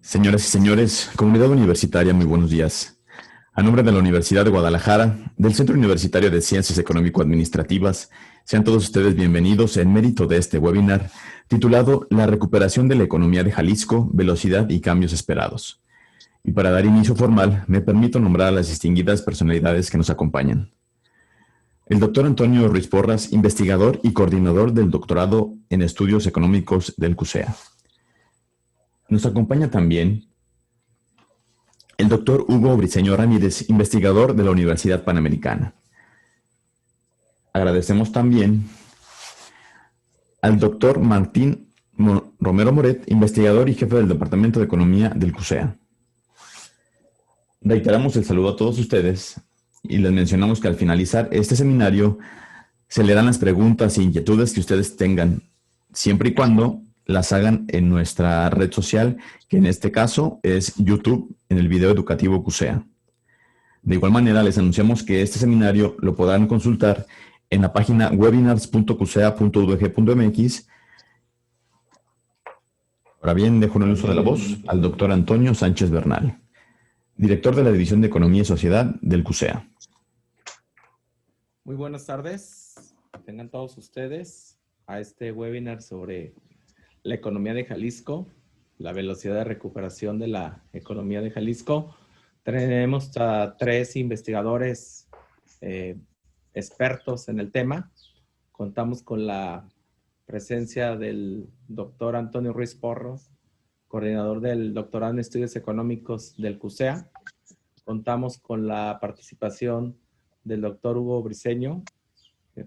Señoras y señores, comunidad universitaria, muy buenos días. A nombre de la Universidad de Guadalajara, del Centro Universitario de Ciencias Económico-Administrativas, sean todos ustedes bienvenidos en mérito de este webinar titulado La recuperación de la economía de Jalisco, velocidad y cambios esperados. Y para dar inicio formal, me permito nombrar a las distinguidas personalidades que nos acompañan. El doctor Antonio Ruiz Porras, investigador y coordinador del doctorado en estudios económicos del CUSEA. Nos acompaña también el doctor Hugo Briceño Ramírez, investigador de la Universidad Panamericana. Agradecemos también al doctor Martín Romero Moret, investigador y jefe del Departamento de Economía del CUSEA. Reiteramos el saludo a todos ustedes y les mencionamos que al finalizar este seminario se le dan las preguntas e inquietudes que ustedes tengan, siempre y cuando las hagan en nuestra red social, que en este caso es YouTube, en el video educativo CUSEA. De igual manera, les anunciamos que este seminario lo podrán consultar en la página webinars.cusea.udg.mx. Ahora bien, dejo en el uso de la voz al doctor Antonio Sánchez Bernal, director de la División de Economía y Sociedad del CUSEA. Muy buenas tardes, tengan todos ustedes a este webinar sobre la economía de Jalisco, la velocidad de recuperación de la economía de Jalisco. Tenemos a tres investigadores expertos en el tema. Contamos con la presencia del doctor Antonio Ruiz Porras, coordinador del doctorado en estudios económicos del CUSEA. Contamos con la participación del doctor Hugo Briceño,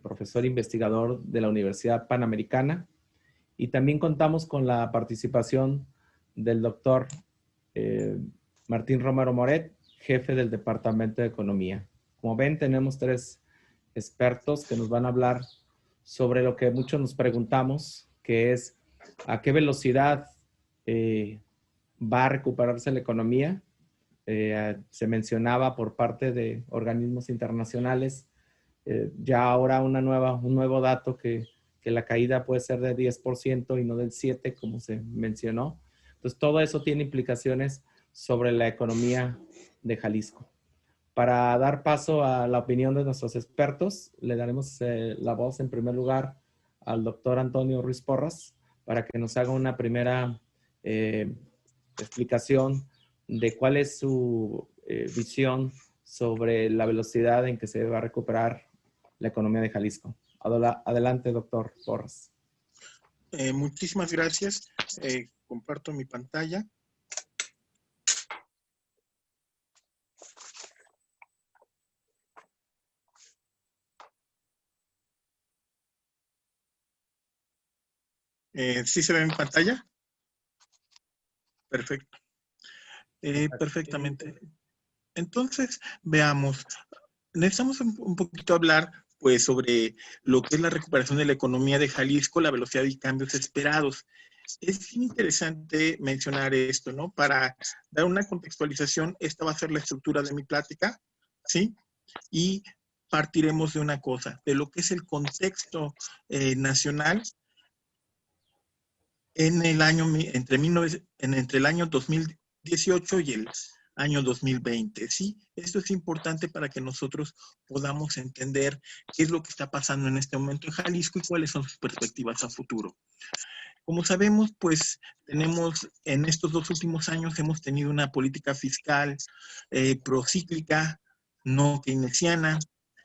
profesor investigador de la Universidad Panamericana. Y también contamos con la participación del doctor Martín Romero Moret, jefe del Departamento de Economía. Como ven, tenemos tres expertos que nos van a hablar sobre lo que muchos nos preguntamos, que es a qué velocidad va a recuperarse la economía. Se mencionaba por parte de organismos internacionales ya ahora un nuevo dato que la caída puede ser de 10% y no del 7%, como se mencionó. Entonces, todo eso tiene implicaciones sobre la economía de Jalisco. Para dar paso a la opinión de nuestros expertos, le daremos la voz en primer lugar al doctor Antonio Ruiz Porras para que nos haga una primera explicación de cuál es su visión sobre la velocidad en que se va a recuperar la economía de Jalisco. Adelante, doctor Porras. Muchísimas gracias. Comparto mi pantalla. ¿Sí se ve en pantalla? Perfecto. Perfectamente. Entonces, veamos. Necesitamos un poquito hablar pues sobre lo que es la recuperación de la economía de Jalisco, la velocidad y cambios esperados. Es interesante mencionar esto, ¿no? Para dar una contextualización, esta va a ser la estructura de mi plática, ¿sí? Y partiremos de una cosa, de lo que es el contexto nacional en el año, entre el año 2018 y el año 2020, ¿sí? Esto es importante para que nosotros podamos entender qué es lo que está pasando en este momento en Jalisco y cuáles son sus perspectivas a futuro. Como sabemos, pues tenemos en estos dos últimos años hemos tenido una política fiscal procíclica, no keynesiana,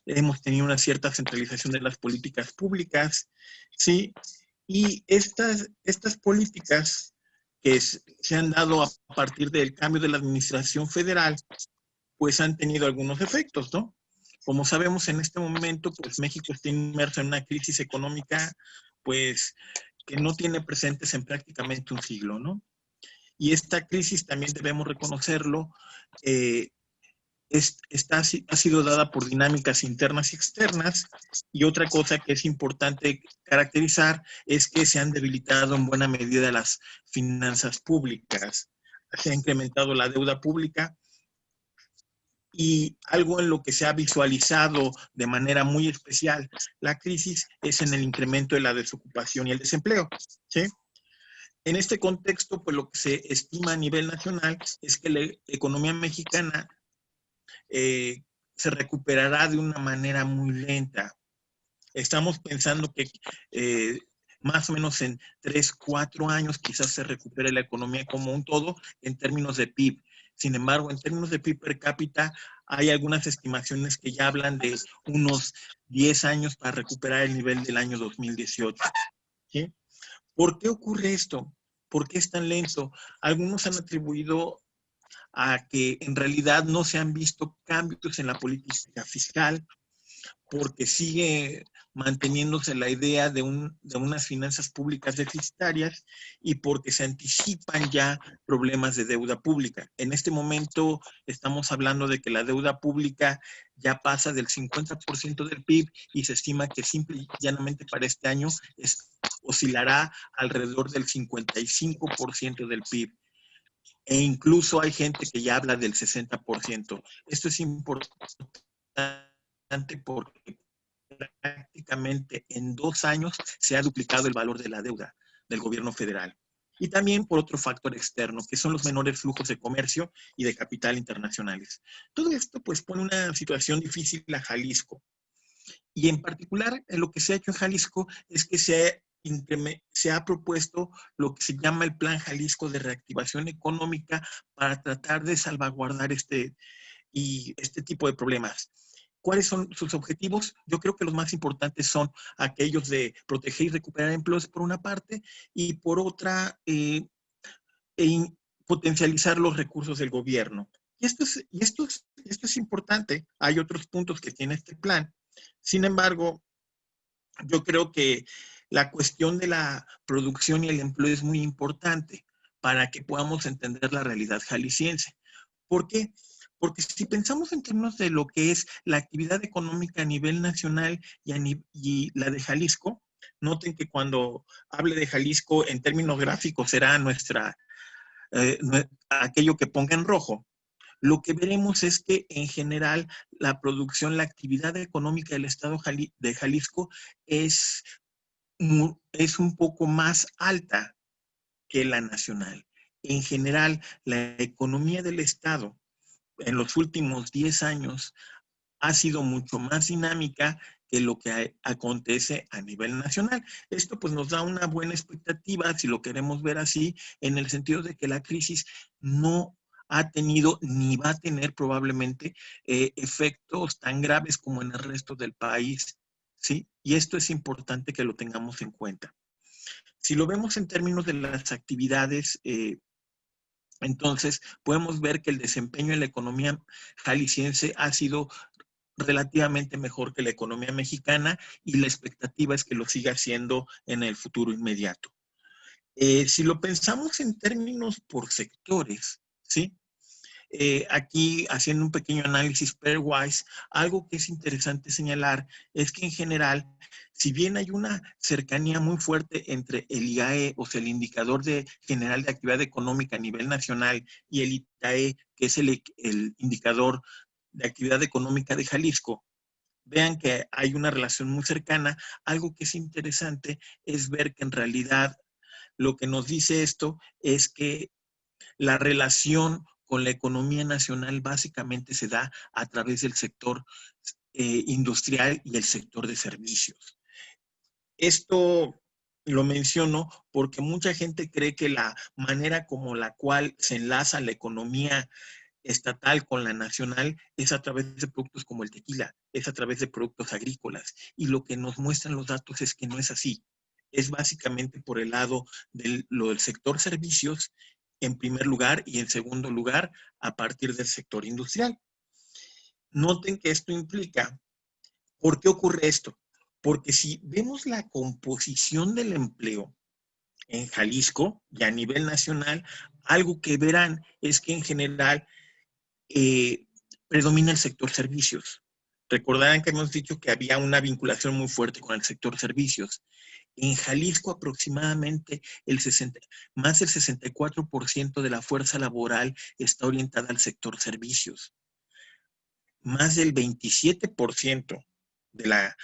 hemos tenido una cierta centralización de las políticas públicas, ¿sí? Y estas políticas que se han dado a partir del cambio de la administración federal, pues han tenido algunos efectos, ¿no? Como sabemos, en este momento, pues México está inmerso en una crisis económica, pues, que no tiene presentes en prácticamente un siglo, ¿no? Y esta crisis también debemos reconocerlo, ha sido dada por dinámicas internas y externas, y otra cosa que es importante caracterizar es que se han debilitado en buena medida las finanzas públicas, se ha incrementado la deuda pública, y algo en lo que se ha visualizado de manera muy especial la crisis es en el incremento de la desocupación y el desempleo, ¿sí? En este contexto, pues lo que se estima a nivel nacional es que la economía mexicana se recuperará de una manera muy lenta. Estamos pensando que más o menos en 3, 4 años quizás se recupere la economía como un todo en términos de PIB. Sin embargo, en términos de PIB per cápita, hay algunas estimaciones que ya hablan de unos 10 años para recuperar el nivel del año 2018. ¿Sí? ¿Por qué ocurre esto? ¿Por qué es tan lento? Algunos han atribuido a que en realidad no se han visto cambios en la política fiscal, porque sigue manteniéndose la idea de unas finanzas públicas deficitarias y porque se anticipan ya problemas de deuda pública. En este momento estamos hablando de que la deuda pública ya pasa del 50% del PIB y se estima que simple y llanamente para este año oscilará alrededor del 55% del PIB. E incluso hay gente que ya habla del 60%. Esto es importante porque prácticamente en 2 años se ha duplicado el valor de la deuda del gobierno federal. Y también por otro factor externo, que son los menores flujos de comercio y de capital internacionales. Todo esto pues pone una situación difícil a Jalisco. Y en particular, lo que se ha hecho en Jalisco es que se ha propuesto lo que se llama el Plan Jalisco de Reactivación Económica para tratar de salvaguardar este tipo de problemas. ¿Cuáles son sus objetivos? Yo creo que los más importantes son aquellos de proteger y recuperar empleos por una parte y por otra potencializar los recursos del gobierno. Y esto es importante. Hay otros puntos que tiene este plan. Sin embargo, yo creo que la cuestión de la producción y el empleo es muy importante para que podamos entender la realidad jalisciense. ¿Por qué? Porque si pensamos en términos de lo que es la actividad económica a nivel nacional y la de Jalisco, noten que cuando hable de Jalisco en términos gráficos será aquello que ponga en rojo. Lo que veremos es que en general la producción, la actividad económica del estado de Jalisco es un poco más alta que la nacional. En general, la economía del estado en los últimos 10 años ha sido mucho más dinámica que lo que acontece a nivel nacional. Esto pues nos da una buena expectativa, si lo queremos ver así, en el sentido de que la crisis no ha tenido ni va a tener probablemente efectos tan graves como en el resto del país, ¿sí? Y esto es importante que lo tengamos en cuenta. Si lo vemos en términos de las actividades, entonces podemos ver que el desempeño en la economía jalisciense ha sido relativamente mejor que la economía mexicana y la expectativa es que lo siga siendo en el futuro inmediato. Si lo pensamos en términos por sectores, ¿sí? Aquí haciendo un pequeño análisis pairwise, algo que es interesante señalar es que en general, si bien hay una cercanía muy fuerte entre el IAE, o sea, el Indicador General de Actividad Económica a nivel nacional, y el ITAE, que es el Indicador de Actividad Económica de Jalisco, vean que hay una relación muy cercana. Algo que es interesante es ver que en realidad lo que nos dice esto es que la relación con la economía nacional básicamente se da a través del sector industrial y el sector de servicios. Esto lo menciono porque mucha gente cree que la manera como la cual se enlaza la economía estatal con la nacional es a través de productos como el tequila, es a través de productos agrícolas. Y lo que nos muestran los datos es que no es así. Es básicamente por el lado del sector servicios en primer lugar y en segundo lugar a partir del sector industrial. Noten que esto implica, ¿por qué ocurre esto? Porque si vemos la composición del empleo en Jalisco y a nivel nacional, algo que verán es que en general predomina el sector servicios. Recordarán que hemos dicho que había una vinculación muy fuerte con el sector servicios. En Jalisco aproximadamente más del 64% de la fuerza laboral está orientada al sector servicios. Más del 27% de la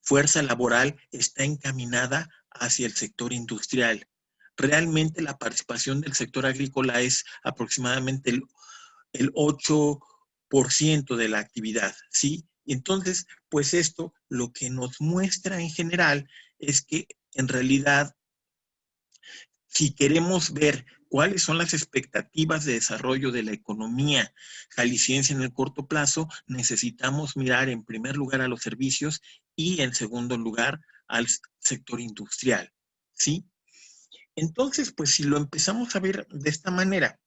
fuerza laboral está encaminada hacia el sector industrial. realmente la participación del sector agrícola es aproximadamente el 8% de la actividad, ¿sí? Y entonces, pues esto lo que nos muestra en general es que en realidad, si queremos ver cuáles son las expectativas de desarrollo de la economía jalisciense en el corto plazo, necesitamos mirar en primer lugar a los servicios y en segundo lugar al sector industrial, ¿sí? Entonces, pues si lo empezamos a ver de esta manera,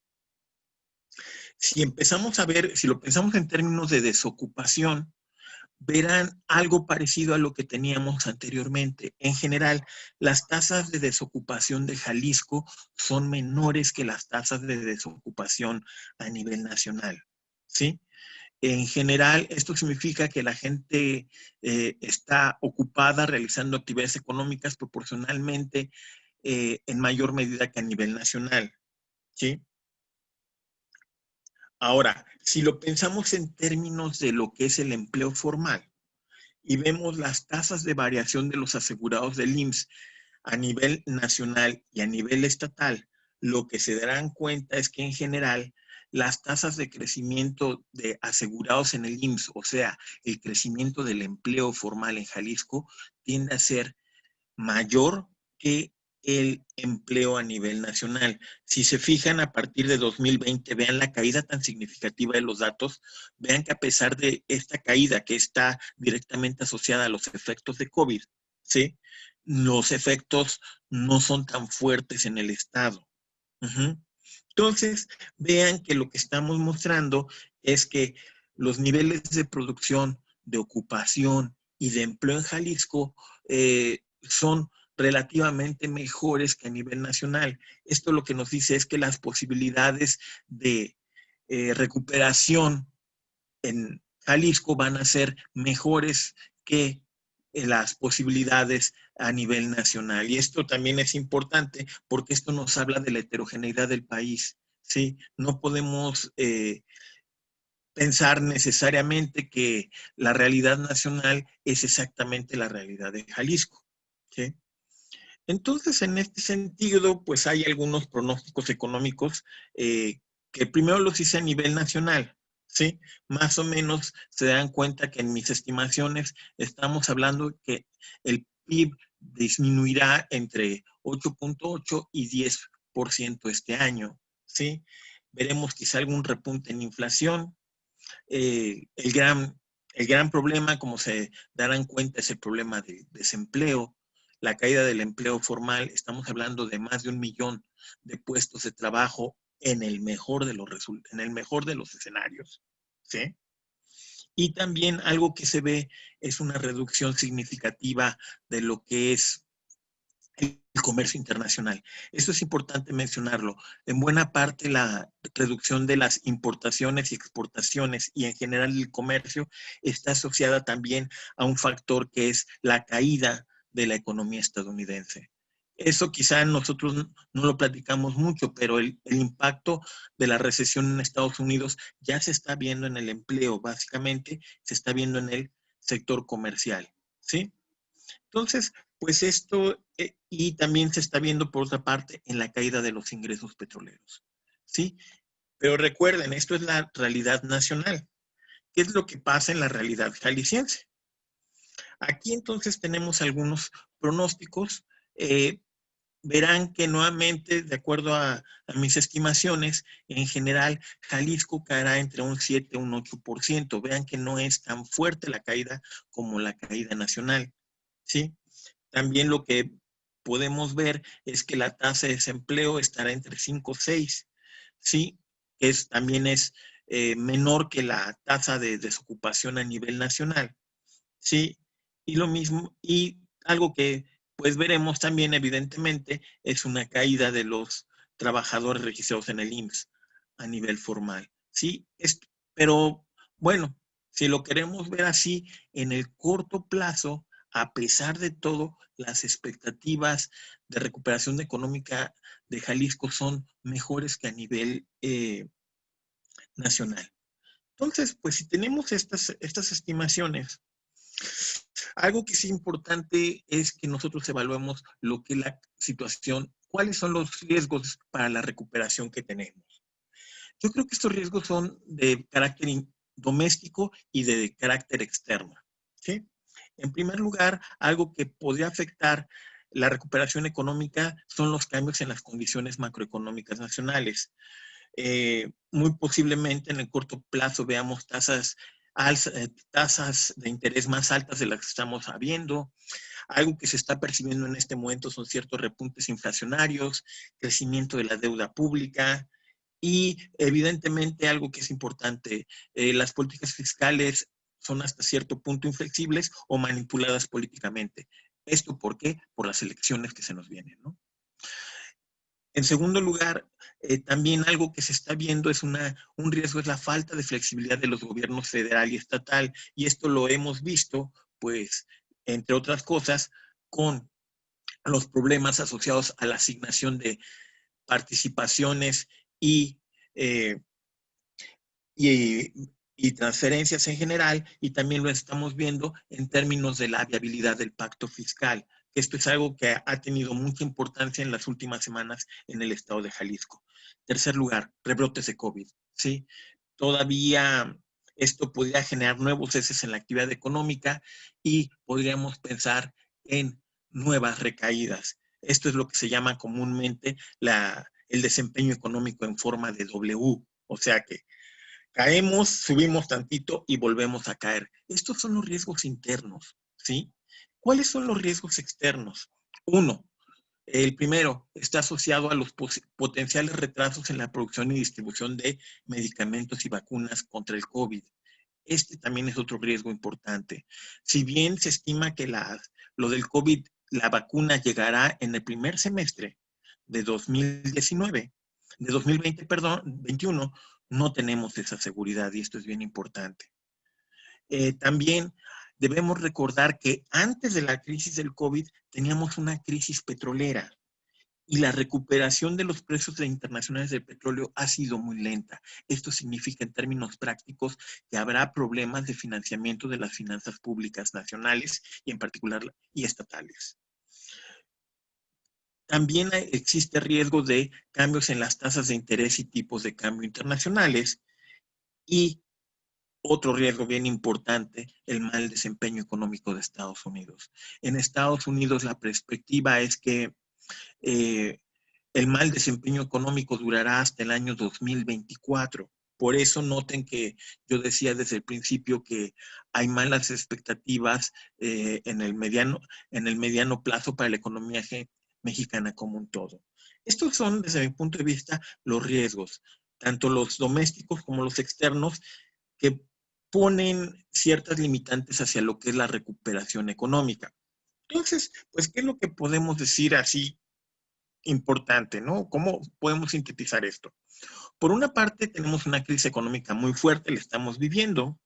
si lo pensamos en términos de desocupación, verán algo parecido a lo que teníamos anteriormente. En general, las tasas de desocupación de Jalisco son menores que las tasas de desocupación a nivel nacional, ¿sí? En general, esto significa que la gente está ocupada realizando actividades económicas proporcionalmente en mayor medida que a nivel nacional, ¿sí? Ahora, si lo pensamos en términos de lo que es el empleo formal y vemos las tasas de variación de los asegurados del IMSS a nivel nacional y a nivel estatal, lo que se darán cuenta es que en general las tasas de crecimiento de asegurados en el IMSS, o sea, el crecimiento del empleo formal en Jalisco, tiende a ser mayor que el empleo a nivel nacional. Si se fijan a partir de 2020, vean la caída tan significativa de los datos, vean que a pesar de esta caída que está directamente asociada a los efectos de COVID, ¿sí? Los efectos no son tan fuertes en el estado. Entonces, vean que lo que estamos mostrando es que los niveles de producción, de ocupación y de empleo en Jalisco son relativamente mejores que a nivel nacional. Esto lo que nos dice es que las posibilidades de recuperación en Jalisco van a ser mejores que las posibilidades a nivel nacional. Y esto también es importante porque esto nos habla de la heterogeneidad del país, ¿sí? No podemos pensar necesariamente que la realidad nacional es exactamente la realidad de Jalisco, ¿sí? Entonces, en este sentido, pues hay algunos pronósticos económicos que primero los hice a nivel nacional, ¿sí? Más o menos se dan cuenta que en mis estimaciones estamos hablando que el PIB disminuirá entre 8.8 y 10% este año, ¿sí? Veremos quizá algún repunte en inflación. El gran problema, como se darán cuenta, es el problema de desempleo, la caída del empleo formal. Estamos hablando de más de 1 millón de puestos de trabajo en el mejor de los escenarios, ¿sí? Y también algo que se ve es una reducción significativa de lo que es el comercio internacional. Esto es importante mencionarlo. En buena parte la reducción de las importaciones y exportaciones y en general el comercio está asociada también a un factor que es la caída de la economía estadounidense. Eso quizá nosotros no lo platicamos mucho, pero el impacto de la recesión en Estados Unidos ya se está viendo en el empleo, básicamente se está viendo en el sector comercial, ¿sí? Entonces, pues esto, y también se está viendo por otra parte en la caída de los ingresos petroleros, ¿sí? Pero recuerden, esto es la realidad nacional. ¿Qué es lo que pasa en la realidad jalisciense? Aquí entonces tenemos algunos pronósticos. Verán que nuevamente, de acuerdo a mis estimaciones, en general, Jalisco caerá entre un 7 y un 8%. Vean que no es tan fuerte la caída como la caída nacional, ¿sí? También lo que podemos ver es que la tasa de desempleo estará entre 5 y 6, ¿sí? También es menor que la tasa de desocupación a nivel nacional, ¿sí? Y lo mismo, y algo que pues veremos también evidentemente es una caída de los trabajadores registrados en el IMSS a nivel formal, ¿sí? Pero bueno, si lo queremos ver así, en el corto plazo, a pesar de todo, las expectativas de recuperación económica de Jalisco son mejores que a nivel nacional. Entonces, pues si tenemos estas estimaciones, algo que es importante es que nosotros evaluemos lo que es la situación ¿cuáles son los riesgos para la recuperación que tenemos? Yo creo que estos riesgos son de carácter doméstico y de carácter externo, ¿sí? En primer lugar, algo que podría afectar la recuperación económica son los cambios en las condiciones macroeconómicas nacionales. Muy posiblemente en el corto plazo veamos tasas de interés más altas de las que estamos viendo. Algo que se está percibiendo en este momento son ciertos repuntes inflacionarios, crecimiento de la deuda pública y evidentemente algo que es importante, las políticas fiscales son hasta cierto punto inflexibles o manipuladas políticamente. ¿Esto por qué? Por las elecciones que se nos vienen, ¿no? En segundo lugar, también algo que se está viendo es un riesgo, es la falta de flexibilidad de los gobiernos federal y estatal. Y esto lo hemos visto, pues, entre otras cosas, con los problemas asociados a la asignación de participaciones y transferencias en general, y también lo estamos viendo en términos de la viabilidad del pacto fiscal. Esto es algo que ha tenido mucha importancia en las últimas semanas en el estado de Jalisco. Tercer lugar, rebrotes de COVID, ¿sí? Todavía esto podría generar nuevos ceses en la actividad económica y podríamos pensar en nuevas recaídas. Esto es lo que se llama comúnmente el desempeño económico en forma de W, o sea que caemos, subimos tantito y volvemos a caer. Estos son los riesgos internos, ¿sí? ¿Cuáles son los riesgos externos? Uno, el primero está asociado a los potenciales retrasos en la producción y distribución de medicamentos y vacunas contra el COVID. Este también es otro riesgo importante. Si bien se estima que lo del COVID, la vacuna llegará en el primer semestre de 2019, de 2020, perdón, 21, no tenemos esa seguridad y esto es bien importante. También debemos recordar que antes de la crisis del COVID teníamos una crisis petrolera y la recuperación de los precios internacionales del petróleo ha sido muy lenta. Esto significa en términos prácticos que habrá problemas de financiamiento de las finanzas públicas nacionales y en particular y estatales. También existe riesgo de cambios en las tasas de interés y tipos de cambio internacionales y otro riesgo bien importante, el mal desempeño económico de Estados Unidos. En Estados Unidos la perspectiva es que el mal desempeño económico durará hasta el año 2024. Por eso noten que yo decía desde el principio que hay malas expectativas en el mediano plazo para la economía mexicana como un todo. Estos son, desde mi punto de vista, los riesgos, tanto los domésticos como los externos, que ponen ciertas limitantes hacia lo que es la recuperación económica. Entonces, pues, ¿qué es lo que podemos decir así importante, ¿no? ¿Cómo podemos sintetizar esto? Por una parte, tenemos una crisis económica muy fuerte, la estamos viviendo.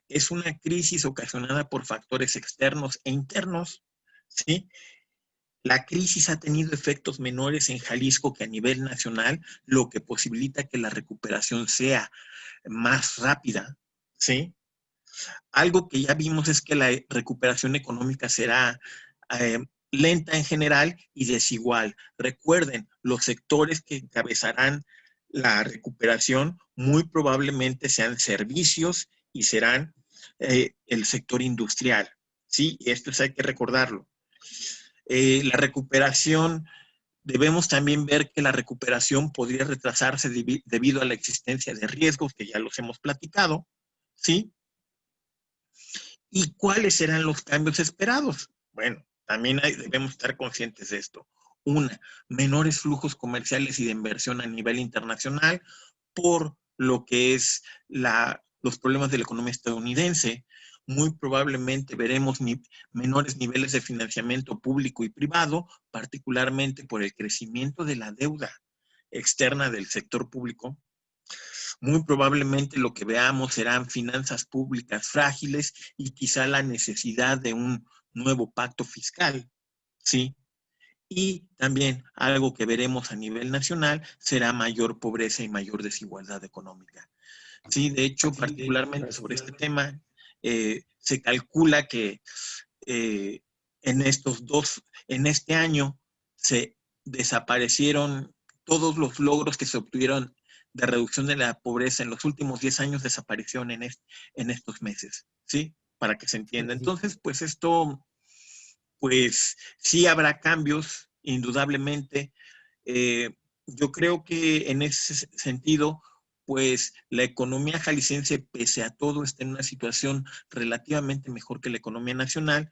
Es una crisis ocasionada por factores externos e internos, ¿sí? La crisis ha tenido efectos menores en Jalisco que a nivel nacional, lo que posibilita que la recuperación sea más rápida, ¿sí? Algo que ya vimos es que la recuperación económica será lenta en general y desigual. Recuerden, los sectores que encabezarán la recuperación muy probablemente sean servicios y serán el sector industrial, ¿sí? Esto hay que recordarlo. La recuperación, debemos también ver que la recuperación podría retrasarse debido a la existencia de riesgos que ya los hemos platicado, ¿sí? ¿Y cuáles serán los cambios esperados? Bueno, también debemos estar conscientes de esto. Una, menores flujos comerciales y de inversión a nivel internacional por lo que es los problemas de la economía estadounidense. Muy probablemente veremos menores niveles de financiamiento público y privado, particularmente por el crecimiento de la deuda externa del sector público. Muy probablemente lo que veamos serán finanzas públicas frágiles y quizá la necesidad de un nuevo pacto fiscal, ¿sí? Y también algo que veremos a nivel nacional será mayor pobreza y mayor desigualdad económica. Sí, de hecho, particularmente sobre este tema, se calcula que en este año se desaparecieron todos los logros que se obtuvieron de reducción de la pobreza en los últimos 10 años, desaparecieron en estos meses, ¿sí? Para que se entienda. Entonces, pues esto, pues sí habrá cambios, indudablemente. Yo creo que en ese sentido, pues la economía jalisciense, pese a todo, está en una situación relativamente mejor que la economía nacional,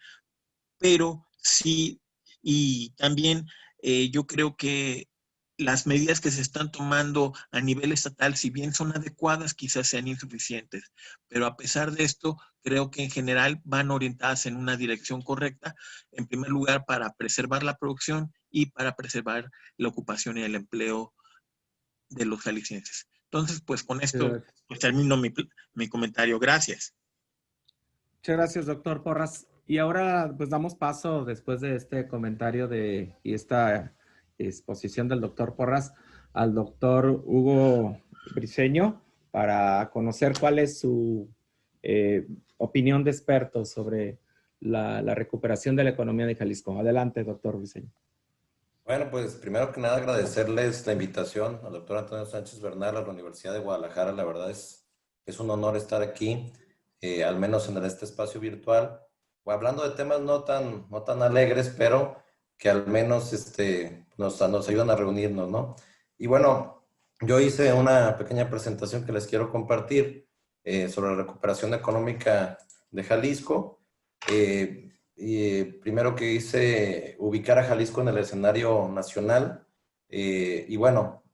pero sí, y también yo creo que las medidas que se están tomando a nivel estatal, si bien son adecuadas, quizás sean insuficientes, pero a pesar de esto, creo que en general van orientadas en una dirección correcta, en primer lugar para preservar la producción y para preservar la ocupación y el empleo de los jaliscienses. Entonces, pues con esto pues, termino mi comentario. Gracias. Muchas gracias, doctor Porras. Y ahora pues damos paso, después de este comentario y esta exposición del doctor Porras, al doctor Hugo Briceño para conocer cuál es su opinión de experto sobre la recuperación de la economía de Jalisco. Adelante, doctor Briceño. Bueno, pues primero que nada agradecerles la invitación al doctor Antonio Sánchez Bernal a la Universidad de Guadalajara. La verdad es un honor estar aquí, al menos en este espacio virtual, o hablando de temas no tan alegres, pero que al menos nos ayudan a reunirnos, ¿no? Y bueno, yo hice una pequeña presentación que les quiero compartir sobre la recuperación económica de Jalisco. Primero que hice, ubicar a Jalisco en el escenario nacional y bueno,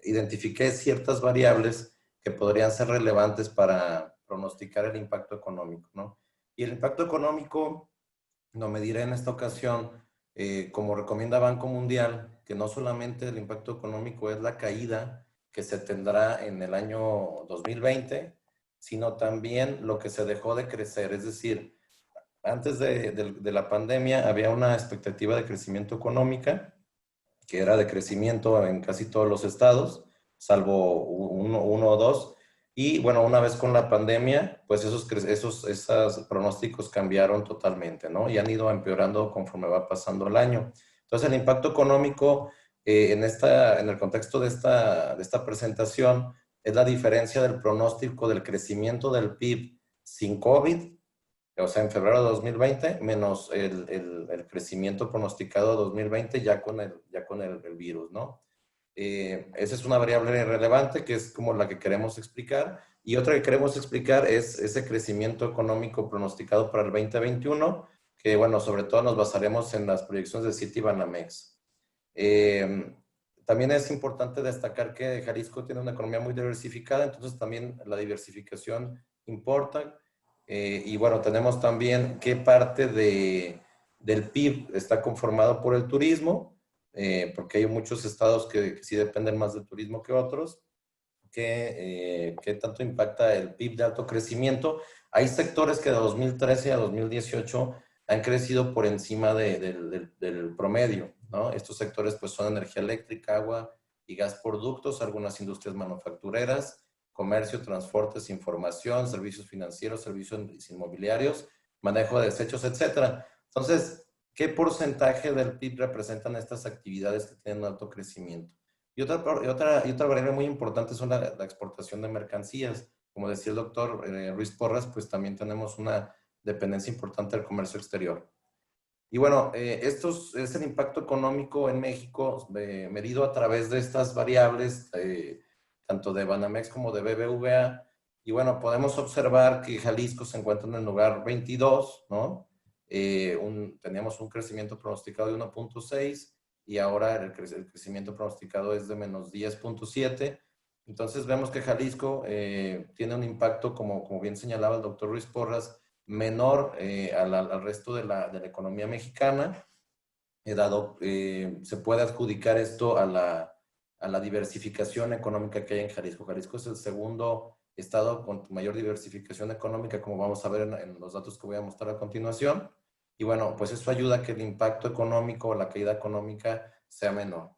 identifiqué ciertas variables que podrían ser relevantes para pronosticar el impacto económico, ¿no? Y el impacto económico lo mediré en esta ocasión, como recomienda Banco Mundial, que no solamente el impacto económico es la caída que se tendrá en el año 2020, sino también lo que se dejó de crecer, es decir, antes de la pandemia había una expectativa de crecimiento económica, que era de crecimiento en casi todos los estados, salvo uno o dos. Y bueno, una vez con la pandemia, pues esos pronósticos cambiaron totalmente, ¿no? Y han ido empeorando conforme va pasando el año. Entonces, el impacto económico en el contexto de esta presentación es la diferencia del pronóstico del crecimiento del PIB sin COVID, o sea, en febrero de 2020, menos el crecimiento pronosticado de 2020 ya con el virus, ¿no? Esa es una variable relevante que es como la que queremos explicar. Y otra que queremos explicar es ese crecimiento económico pronosticado para el 2021, que bueno, sobre todo nos basaremos en las proyecciones de Citibanamex. También es importante destacar que Jalisco tiene una economía muy diversificada, entonces también la diversificación importa. Y bueno, tenemos también qué parte del PIB está conformado por el turismo, porque hay muchos estados que sí dependen más del turismo que otros. ¿Qué tanto impacta el PIB de alto crecimiento? Hay sectores que de 2013 a 2018 han crecido por encima del promedio, ¿no? Estos sectores pues son energía eléctrica, agua y gas por ductos, algunas industrias manufactureras, comercio, transportes, información, servicios financieros, servicios inmobiliarios, manejo de desechos, etc. Entonces, ¿qué porcentaje del PIB representan estas actividades que tienen alto crecimiento? Y otra variable muy importante son la exportación de mercancías. Como decía el doctor Ruiz Porras, pues también tenemos una dependencia importante del comercio exterior. Y bueno, esto es el impacto económico en México medido a través de estas variables, tanto de Banamex como de BBVA. Y bueno, podemos observar que Jalisco se encuentra en el lugar 22, ¿no? Teníamos un crecimiento pronosticado de 1.6 y ahora el crecimiento pronosticado es de menos 10.7. Entonces vemos que Jalisco tiene un impacto, como bien señalaba el doctor Ruiz Porras, menor al resto de la economía mexicana, dado se puede adjudicar esto a la diversificación económica que hay en Jalisco. Jalisco es el segundo estado con mayor diversificación económica, como vamos a ver en los datos que voy a mostrar a continuación. Y bueno, pues eso ayuda a que el impacto económico o la caída económica sea menor.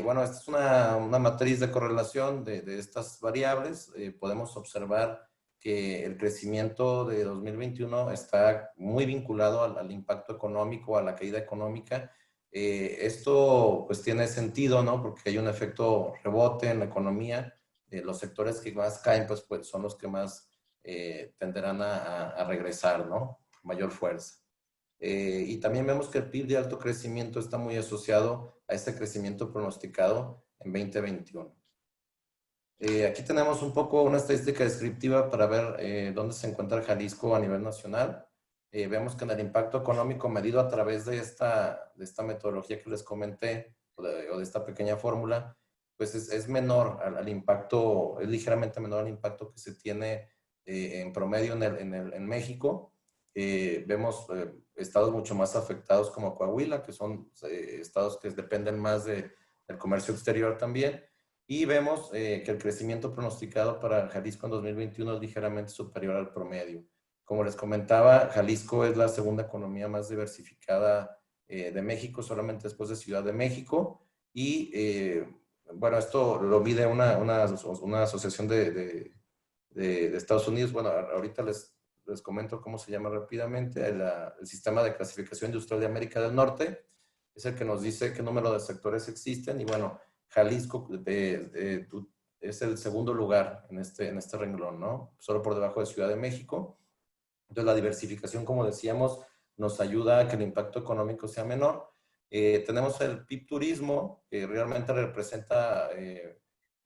Bueno, esta es una matriz de correlación de estas variables. Podemos observar que el crecimiento de 2021 está muy vinculado al impacto económico, a la caída económica, Esto pues tiene sentido, ¿no? Porque hay un efecto rebote en la economía. Los sectores que más caen pues son los que más tenderán a regresar, ¿no? Mayor fuerza. Y también vemos que el PIB de alto crecimiento está muy asociado a este crecimiento pronosticado en 2021. Aquí tenemos un poco una estadística descriptiva para ver dónde se encuentra Jalisco a nivel nacional. Vemos que en el impacto económico medido a través de esta metodología que les comenté, o de esta pequeña fórmula, pues es menor al impacto, es ligeramente menor al impacto que se tiene en promedio en México. Vemos estados mucho más afectados como Coahuila, que son estados que dependen más del comercio exterior también. Y vemos que el crecimiento pronosticado para Jalisco en 2021 es ligeramente superior al promedio. Como les comentaba, Jalisco es la segunda economía más diversificada de México, solamente después de Ciudad de México. Y bueno, esto lo mide una asociación de Estados Unidos. Bueno, ahorita les comento cómo se llama rápidamente. El Sistema de Clasificación Industrial de América del Norte es el que nos dice qué número de sectores existen. Y bueno, Jalisco es el segundo lugar en este renglón, ¿no? Solo por debajo de Ciudad de México. Entonces, la diversificación, como decíamos, nos ayuda a que el impacto económico sea menor. Tenemos el PIB turismo, que realmente representa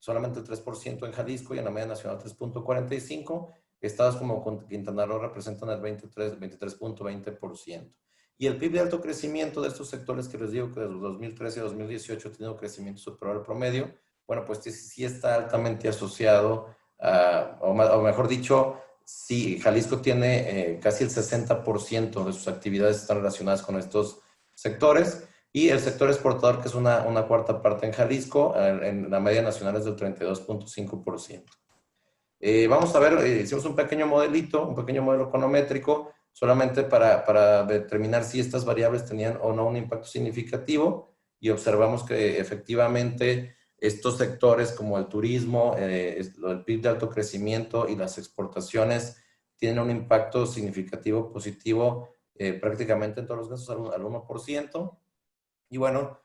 solamente el 3% en Jalisco y en la media nacional 3.45%. Estados como Quintana Roo representan el 23.20%. Y el PIB de alto crecimiento de estos sectores que les digo que desde 2013 a 2018 ha tenido crecimiento superior al promedio, bueno, pues sí está altamente asociado o mejor dicho, sí, Jalisco tiene casi el 60% de sus actividades están relacionadas con estos sectores. Y el sector exportador, que es una cuarta parte en Jalisco, en la media nacional es del 32.5%. Vamos a ver, hicimos un pequeño modelito, un pequeño modelo econométrico, solamente para determinar si estas variables tenían o no un impacto significativo, y observamos que efectivamente estos sectores como el turismo, el PIB de alto crecimiento y las exportaciones tienen un impacto significativo positivo prácticamente en todos los casos al 1%. Y bueno,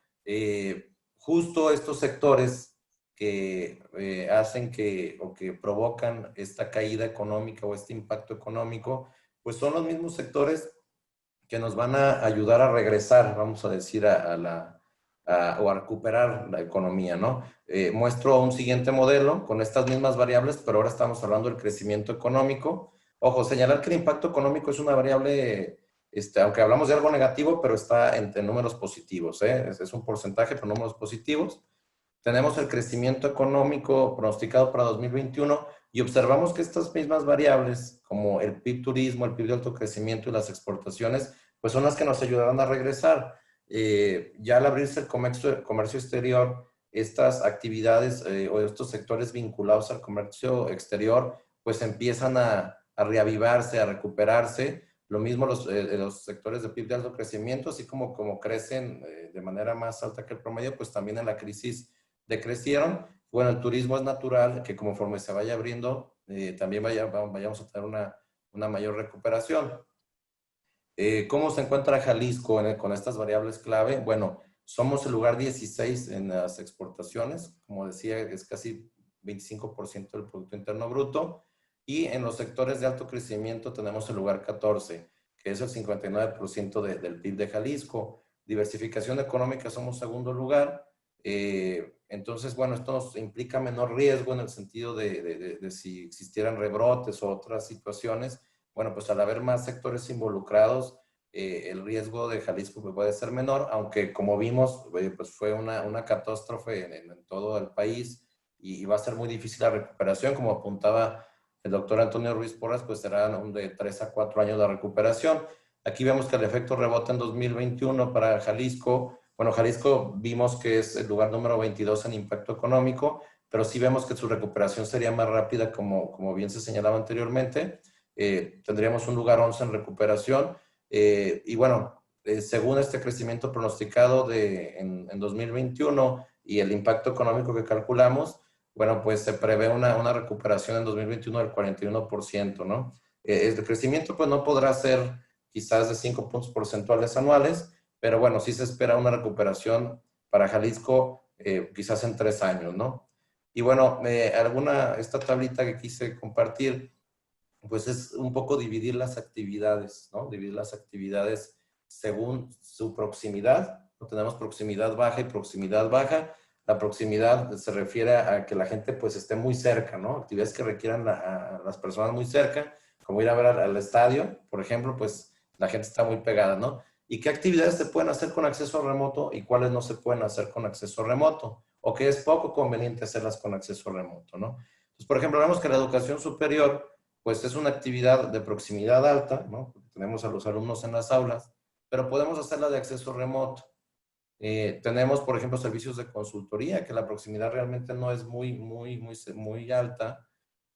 justo estos sectores que hacen o que provocan esta caída económica o este impacto económico, pues son los mismos sectores que nos van a ayudar a regresar, vamos a decir, o a recuperar la economía, ¿no? Muestro un siguiente modelo con estas mismas variables, pero ahora estamos hablando del crecimiento económico. Ojo, señalar que el impacto económico es una variable, aunque hablamos de algo negativo, pero está en números positivos, ¿eh? Es un porcentaje, pero números positivos. Tenemos el crecimiento económico pronosticado para 2021 y observamos que estas mismas variables, como el PIB turismo, el PIB de alto crecimiento y las exportaciones, pues son las que nos ayudarán a regresar. Ya al abrirse el comercio exterior, estas actividades o estos sectores vinculados al comercio exterior, pues empiezan a reavivarse, a recuperarse. Lo mismo los sectores de PIB de alto crecimiento, así como crecen de manera más alta que el promedio, pues también en la crisis decrecieron. Bueno, el turismo es natural que conforme se vaya abriendo, también vayamos a tener una mayor recuperación. ¿Cómo se encuentra Jalisco con estas variables clave? Bueno, somos el lugar 16 en las exportaciones. Como decía, es casi 25% del Producto Interno Bruto. Y en los sectores de alto crecimiento tenemos el lugar 14, que es el 59% del PIB de Jalisco. Diversificación económica somos segundo lugar. Entonces, bueno, esto nos implica menor riesgo en el sentido de si existieran rebrotes o otras situaciones. Bueno, pues al haber más sectores involucrados, el riesgo de Jalisco puede ser menor, aunque como vimos, pues fue una catástrofe en todo el país y va a ser muy difícil la recuperación. Como apuntaba el doctor Antonio Ruiz Porras, pues serán de 3 a 4 años la recuperación. Aquí vemos que el efecto rebote en 2021 para Jalisco, bueno, Jalisco vimos que es el lugar número 22 en impacto económico, pero sí vemos que su recuperación sería más rápida, como bien se señalaba anteriormente. Tendríamos un lugar 11 en recuperación. Y bueno, según este crecimiento pronosticado en 2021 y el impacto económico que calculamos, bueno, pues se prevé una recuperación en 2021 del 41%, ¿no? El crecimiento pues no podrá ser quizás de 5 puntos porcentuales anuales, pero bueno, sí se espera una recuperación para Jalisco quizás en 3 años, ¿no? Y bueno, esta tablita que quise compartir, pues es un poco dividir las actividades, ¿no? Dividir las actividades según su proximidad. Tenemos proximidad baja y proximidad baja. La proximidad se refiere a que la gente pues esté muy cerca, ¿no? Actividades que requieran a las personas muy cerca, como ir a ver al estadio, por ejemplo, pues la gente está muy pegada, ¿no? ¿Y qué actividades se pueden hacer con acceso remoto y cuáles no se pueden hacer con acceso remoto? O que es poco conveniente hacerlas con acceso remoto, ¿no? Entonces, por ejemplo, vemos que la educación superior pues es una actividad de proximidad alta, ¿no? Tenemos a los alumnos en las aulas, pero podemos hacerla de acceso remoto. Tenemos, por ejemplo, servicios de consultoría, que la proximidad realmente no es muy alta,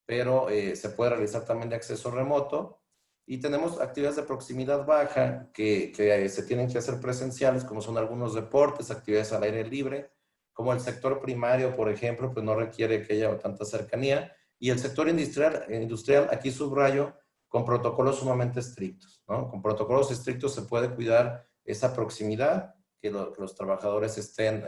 pero se puede realizar también de acceso remoto. Y tenemos actividades de proximidad baja que se tienen que hacer presenciales, como son algunos deportes, actividades al aire libre, como el sector primario, por ejemplo, pues no requiere que haya tanta cercanía. Y el sector industrial, aquí subrayo, con protocolos sumamente estrictos, ¿no? Con protocolos estrictos se puede cuidar esa proximidad, que los trabajadores estén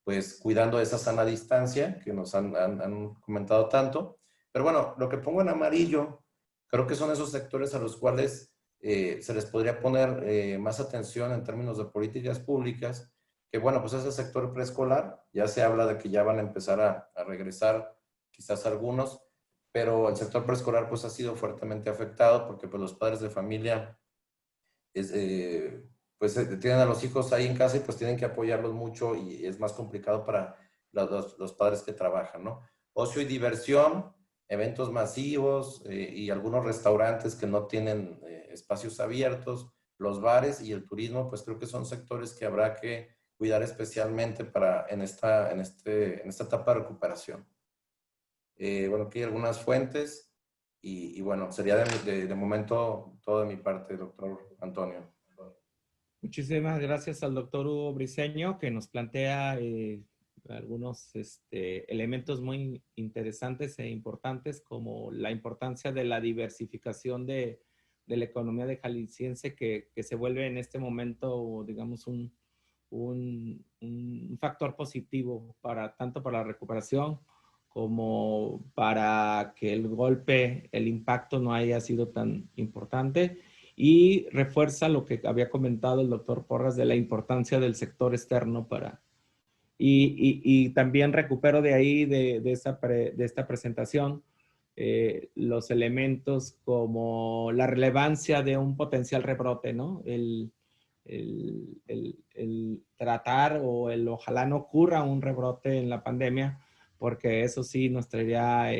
pues cuidando esa sana distancia que nos han comentado tanto. Pero bueno, lo que pongo en amarillo, creo que son esos sectores a los cuales se les podría poner más atención en términos de políticas públicas, que bueno, pues es el sector preescolar. Ya se habla de que ya van a empezar a regresar quizás algunos, pero el sector preescolar pues ha sido fuertemente afectado porque pues los padres de familia pues tienen a los hijos ahí en casa y pues tienen que apoyarlos mucho y es más complicado para los padres que trabajan, ¿no? Ocio y diversión, eventos masivos y algunos restaurantes que no tienen espacios abiertos, los bares y el turismo, pues creo que son sectores que habrá que cuidar especialmente en esta etapa de recuperación. Bueno, aquí hay algunas fuentes y bueno, sería de momento todo de mi parte, doctor Antonio. Muchísimas gracias al doctor Hugo Briceño, que nos plantea algunos elementos muy interesantes e importantes, como la importancia de la diversificación de la economía de jalisciense, que se vuelve en este momento, digamos, un factor positivo tanto para la recuperación como para que el impacto no haya sido tan importante. Y refuerza lo que había comentado el doctor Porras de la importancia del sector externo y también recupero de ahí, de esta presentación, los elementos como la relevancia de un potencial rebrote, ¿no? El tratar ojalá no ocurra un rebrote en la pandemia, porque eso sí nos traería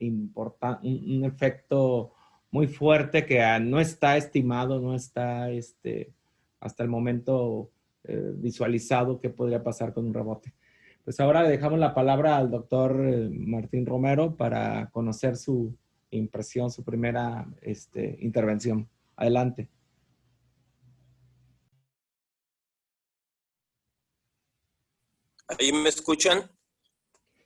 un efecto muy fuerte que no está estimado, no está hasta el momento visualizado qué podría pasar con un rebote. Pues ahora le dejamos la palabra al doctor Martín Romero para conocer su impresión, su primera intervención. Adelante. ¿Ahí me escuchan?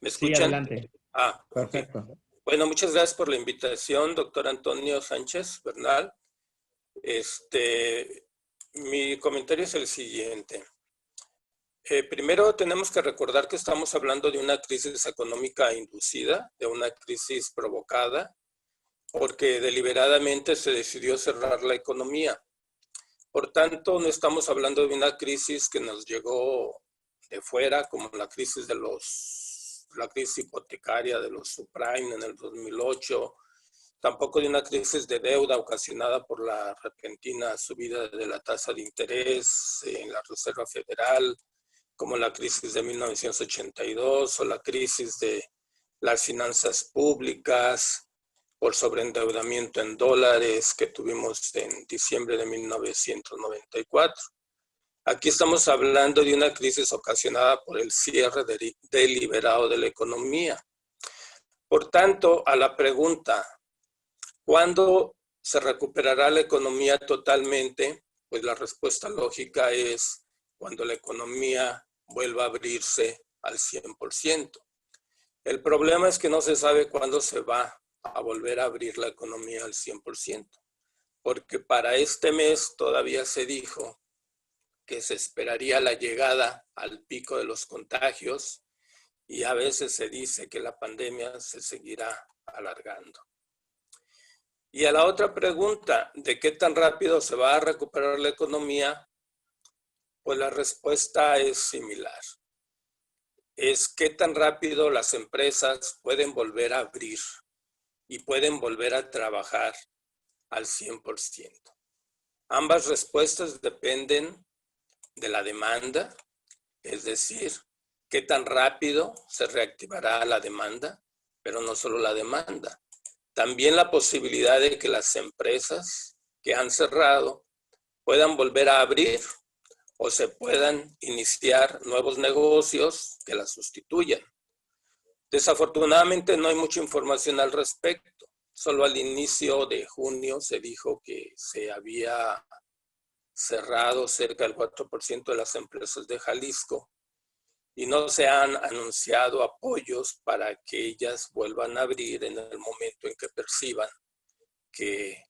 ¿Me escuchan? Sí, adelante. Ah, perfecto. Okay. Bueno, muchas gracias por la invitación, doctor Antonio Sánchez Bernal. Mi comentario es el siguiente. Primero tenemos que recordar que estamos hablando de una crisis económica inducida, de una crisis provocada, porque deliberadamente se decidió cerrar la economía. Por tanto, no estamos hablando de una crisis que nos llegó de fuera, como la crisis hipotecaria de los subprime en el 2008, tampoco de una crisis de deuda ocasionada por la repentina subida de la tasa de interés en la Reserva Federal, como la crisis de 1982 o la crisis de las finanzas públicas por sobreendeudamiento en dólares que tuvimos en diciembre de 1994. Aquí estamos hablando de una crisis ocasionada por el cierre deliberado de la economía. Por tanto, a la pregunta, ¿cuándo se recuperará la economía totalmente? Pues la respuesta lógica es cuando la economía vuelva a abrirse al 100%. El problema es que no se sabe cuándo se va a volver a abrir la economía al 100%, porque para este mes todavía se dijo que se esperaría la llegada al pico de los contagios y a veces se dice que la pandemia se seguirá alargando. Y a la otra pregunta, ¿de qué tan rápido se va a recuperar la economía? Pues la respuesta es similar. Es qué tan rápido las empresas pueden volver a abrir y pueden volver a trabajar al 100%. Ambas respuestas dependen de la demanda, es decir, qué tan rápido se reactivará la demanda, pero no solo la demanda, también la posibilidad de que las empresas que han cerrado puedan volver a abrir o se puedan iniciar nuevos negocios que las sustituyan. Desafortunadamente no hay mucha información al respecto. Solo al inicio de junio se dijo que se había cerrado cerca del 4% de las empresas de Jalisco y no se han anunciado apoyos para que ellas vuelvan a abrir en el momento en que perciban que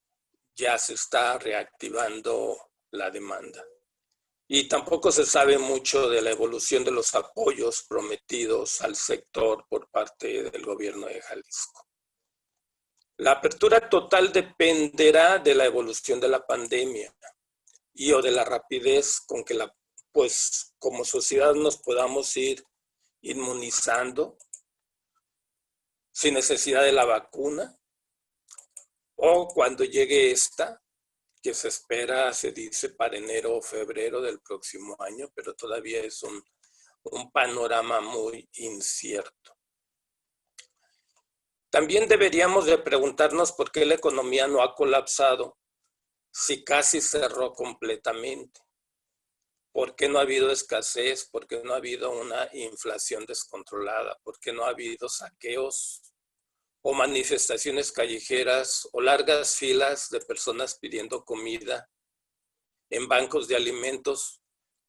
ya se está reactivando la demanda. Y tampoco se sabe mucho de la evolución de los apoyos prometidos al sector por parte del gobierno de Jalisco. La apertura total dependerá de la evolución de la pandemia y o de la rapidez con que como sociedad nos podamos ir inmunizando sin necesidad de la vacuna o cuando llegue esta, que se espera, se dice, para enero o febrero del próximo año, pero todavía es un panorama muy incierto. También deberíamos de preguntarnos por qué la economía no ha colapsado si casi cerró completamente. ¿Por qué no ha habido escasez? ¿Por qué no ha habido una inflación descontrolada? ¿Por qué no ha habido saqueos o manifestaciones callejeras o largas filas de personas pidiendo comida en bancos de alimentos,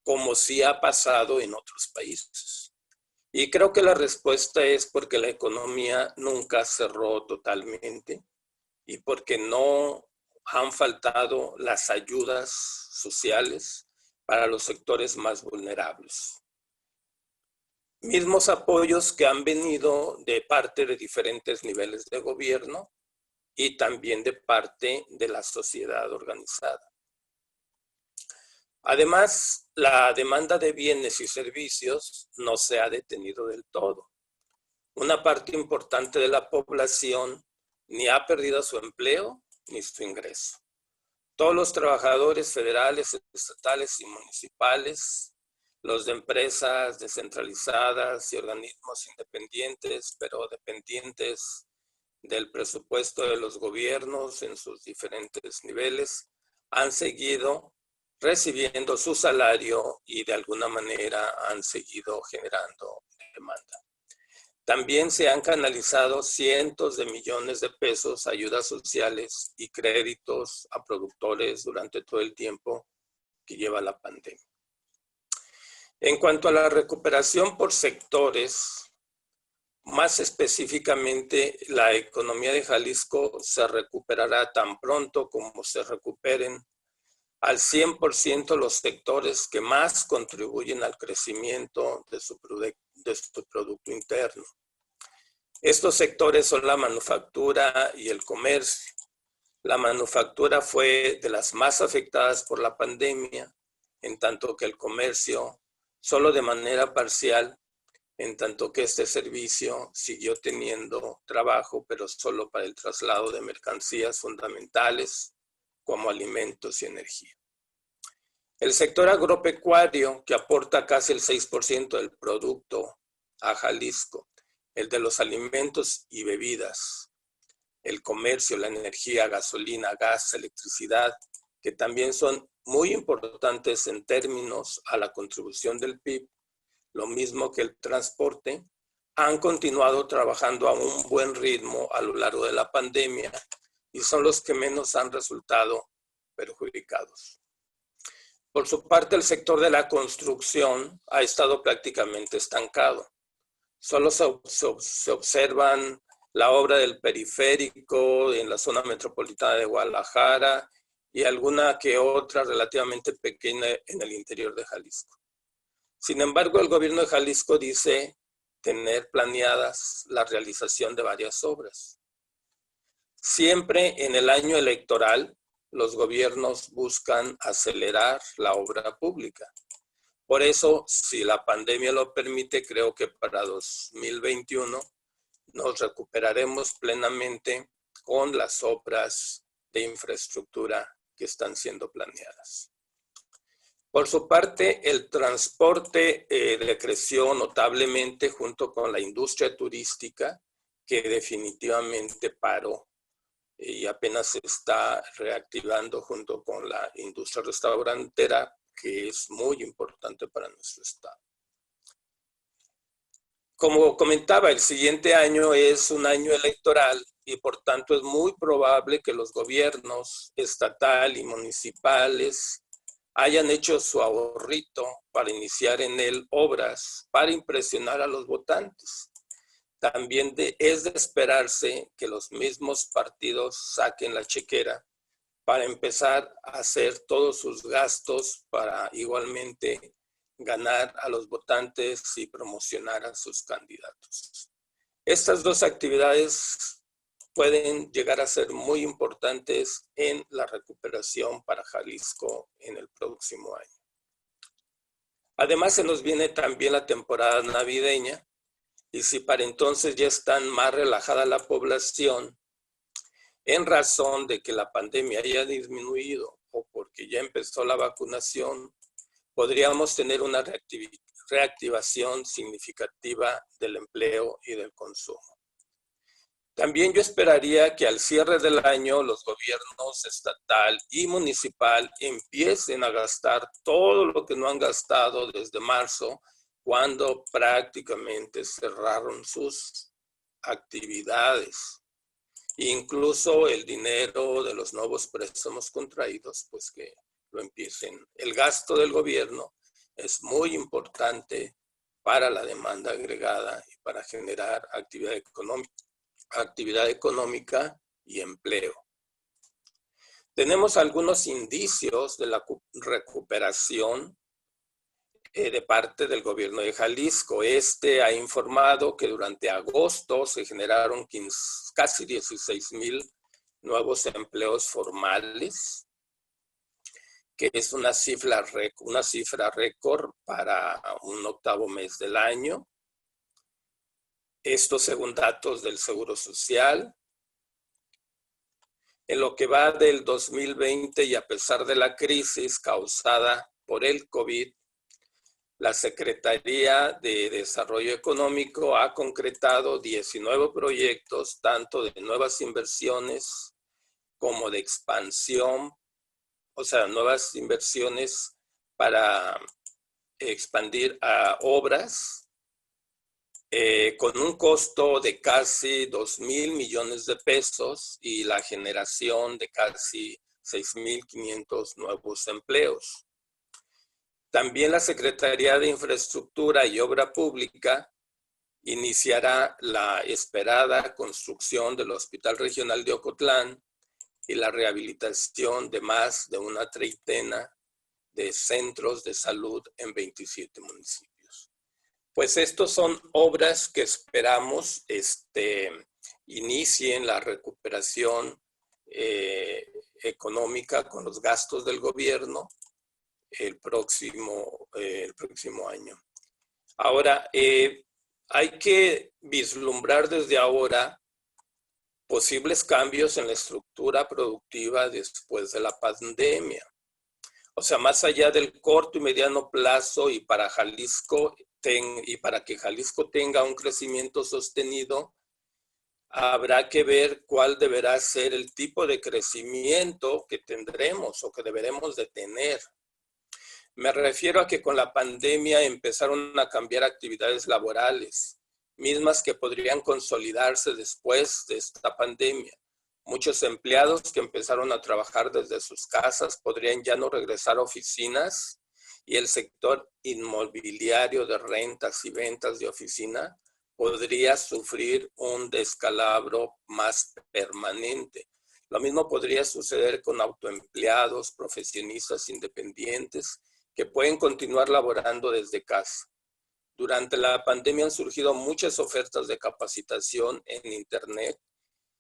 como sí ha pasado en otros países? Y creo que la respuesta es porque la economía nunca cerró totalmente y porque no han faltado las ayudas sociales para los sectores más vulnerables. Mismos apoyos que han venido de parte de diferentes niveles de gobierno y también de parte de la sociedad organizada. Además, la demanda de bienes y servicios no se ha detenido del todo. Una parte importante de la población ni ha perdido su empleo ni su ingreso. Todos los trabajadores federales, estatales y municipales, los de empresas descentralizadas y organismos independientes, pero dependientes del presupuesto de los gobiernos en sus diferentes niveles, han seguido recibiendo su salario y de alguna manera han seguido generando demanda. También se han canalizado cientos de millones de pesos, ayudas sociales y créditos a productores durante todo el tiempo que lleva la pandemia. En cuanto a la recuperación por sectores, más específicamente, la economía de Jalisco se recuperará tan pronto como se recuperen al 100% los sectores que más contribuyen al crecimiento de su Producto Interno. Estos sectores son la manufactura y el comercio. La manufactura fue de las más afectadas por la pandemia, en tanto que el comercio solo de manera parcial, en tanto que este servicio siguió teniendo trabajo, pero solo para el traslado de mercancías fundamentales como alimentos y energía. El sector agropecuario, que aporta casi el 6% del producto a Jalisco, el de los alimentos y bebidas, el comercio, la energía, gasolina, gas, electricidad, que también son muy importantes en términos a la contribución del PIB, lo mismo que el transporte, han continuado trabajando a un buen ritmo a lo largo de la pandemia y son los que menos han resultado perjudicados. Por su parte, el sector de la construcción ha estado prácticamente estancado. Solo se observan la obra del periférico en la zona metropolitana de Guadalajara y alguna que otra relativamente pequeña en el interior de Jalisco. Sin embargo, el gobierno de Jalisco dice tener planeadas la realización de varias obras. Siempre en el año electoral, los gobiernos buscan acelerar la obra pública. Por eso, si la pandemia lo permite, creo que para 2021 nos recuperaremos plenamente con las obras de infraestructura que están siendo planeadas. Por su parte, el transporte decreció notablemente junto con la industria turística, que definitivamente paró y apenas se está reactivando junto con la industria restaurantera, que es muy importante para nuestro estado. Como comentaba, el siguiente año es un año electoral y por tanto es muy probable que los gobiernos estatal y municipales hayan hecho su ahorrito para iniciar en él obras para impresionar a los votantes. También es de esperarse que los mismos partidos saquen la chequera para empezar a hacer todos sus gastos para igualmente ganar a los votantes y promocionar a sus candidatos. Estas dos actividades pueden llegar a ser muy importantes en la recuperación para Jalisco en el próximo año. Además, se nos viene también la temporada navideña, y si para entonces ya está más relajada la población, en razón de que la pandemia haya disminuido o porque ya empezó la vacunación, podríamos tener una reactivación significativa del empleo y del consumo. También yo esperaría que al cierre del año los gobiernos estatal y municipal empiecen a gastar todo lo que no han gastado desde marzo, cuando prácticamente cerraron sus actividades. Incluso el dinero de los nuevos préstamos contraídos, pues que lo empiecen. El gasto del gobierno es muy importante para la demanda agregada y para generar actividad económica y empleo. Tenemos algunos indicios de la recuperación de parte del gobierno de Jalisco. Este ha informado que durante agosto se generaron casi 16,000 nuevos empleos formales, que es una cifra récord para un octavo mes del año. Esto según datos del Seguro Social. En lo que va del 2020 y a pesar de la crisis causada por el COVID, la Secretaría de Desarrollo Económico ha concretado 19 proyectos, tanto de nuevas inversiones como de expansión, o sea, nuevas inversiones para expandir a obras con un costo de casi 2,000 millones de pesos y la generación de casi 6,500 nuevos empleos. También la Secretaría de Infraestructura y Obra Pública iniciará la esperada construcción del Hospital Regional de Ocotlán y la rehabilitación de más de una treintena de centros de salud en 27 municipios. Pues estos son obras que esperamos inicien la recuperación económica con los gastos del gobierno el próximo año. Ahora, hay que vislumbrar desde ahora posibles cambios en la estructura productiva después de la pandemia. O sea, más allá del corto y mediano plazo y para que Jalisco tenga un crecimiento sostenido, habrá que ver cuál deberá ser el tipo de crecimiento que tendremos o que deberemos de tener. Me refiero a que con la pandemia empezaron a cambiar actividades laborales, mismas que podrían consolidarse después de esta pandemia. Muchos empleados que empezaron a trabajar desde sus casas podrían ya no regresar a oficinas y el sector inmobiliario de rentas y ventas de oficina podría sufrir un descalabro más permanente. Lo mismo podría suceder con autoempleados, profesionistas independientes que pueden continuar laborando desde casa. Durante la pandemia han surgido muchas ofertas de capacitación en Internet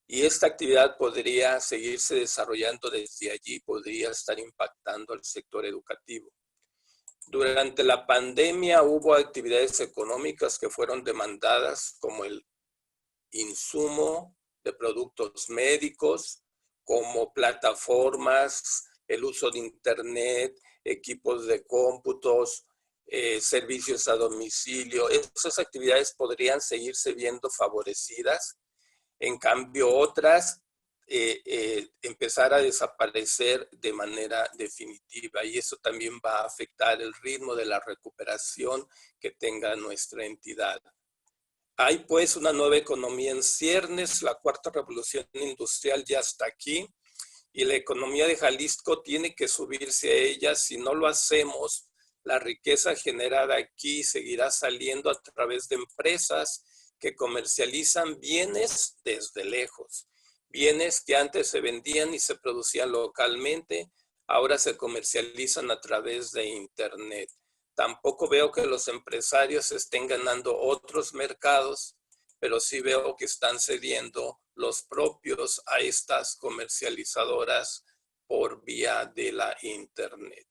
y esta actividad podría seguirse desarrollando desde allí, podría estar impactando al sector educativo. Durante la pandemia hubo actividades económicas que fueron demandadas, como el insumo de productos médicos, como plataformas, el uso de Internet, equipos de cómputos, servicios a domicilio. Esas actividades podrían seguirse viendo favorecidas. En cambio, otras empezar a desaparecer de manera definitiva, y eso también va a afectar el ritmo de la recuperación que tenga nuestra entidad. Hay pues una nueva economía en ciernes, la cuarta revolución industrial ya está aquí y la economía de Jalisco tiene que subirse a ella. Si no lo hacemos, la riqueza generada aquí seguirá saliendo a través de empresas que comercializan bienes desde lejos. Bienes que antes se vendían y se producían localmente, ahora se comercializan a través de Internet. Tampoco veo que los empresarios estén ganando otros mercados, pero sí veo que están cediendo los propios a estas comercializadoras por vía de la Internet.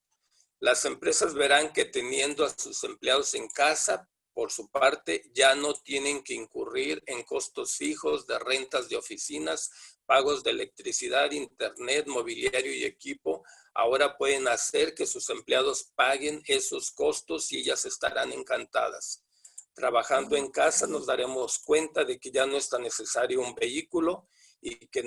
Las empresas verán que teniendo a sus empleados en casa, por su parte, ya no tienen que incurrir en costos fijos de rentas de oficinas, pagos de electricidad, internet, mobiliario y equipo. Ahora pueden hacer que sus empleados paguen esos costos y ellas estarán encantadas. Trabajando en casa nos daremos cuenta de que ya no es tan necesario un vehículo y que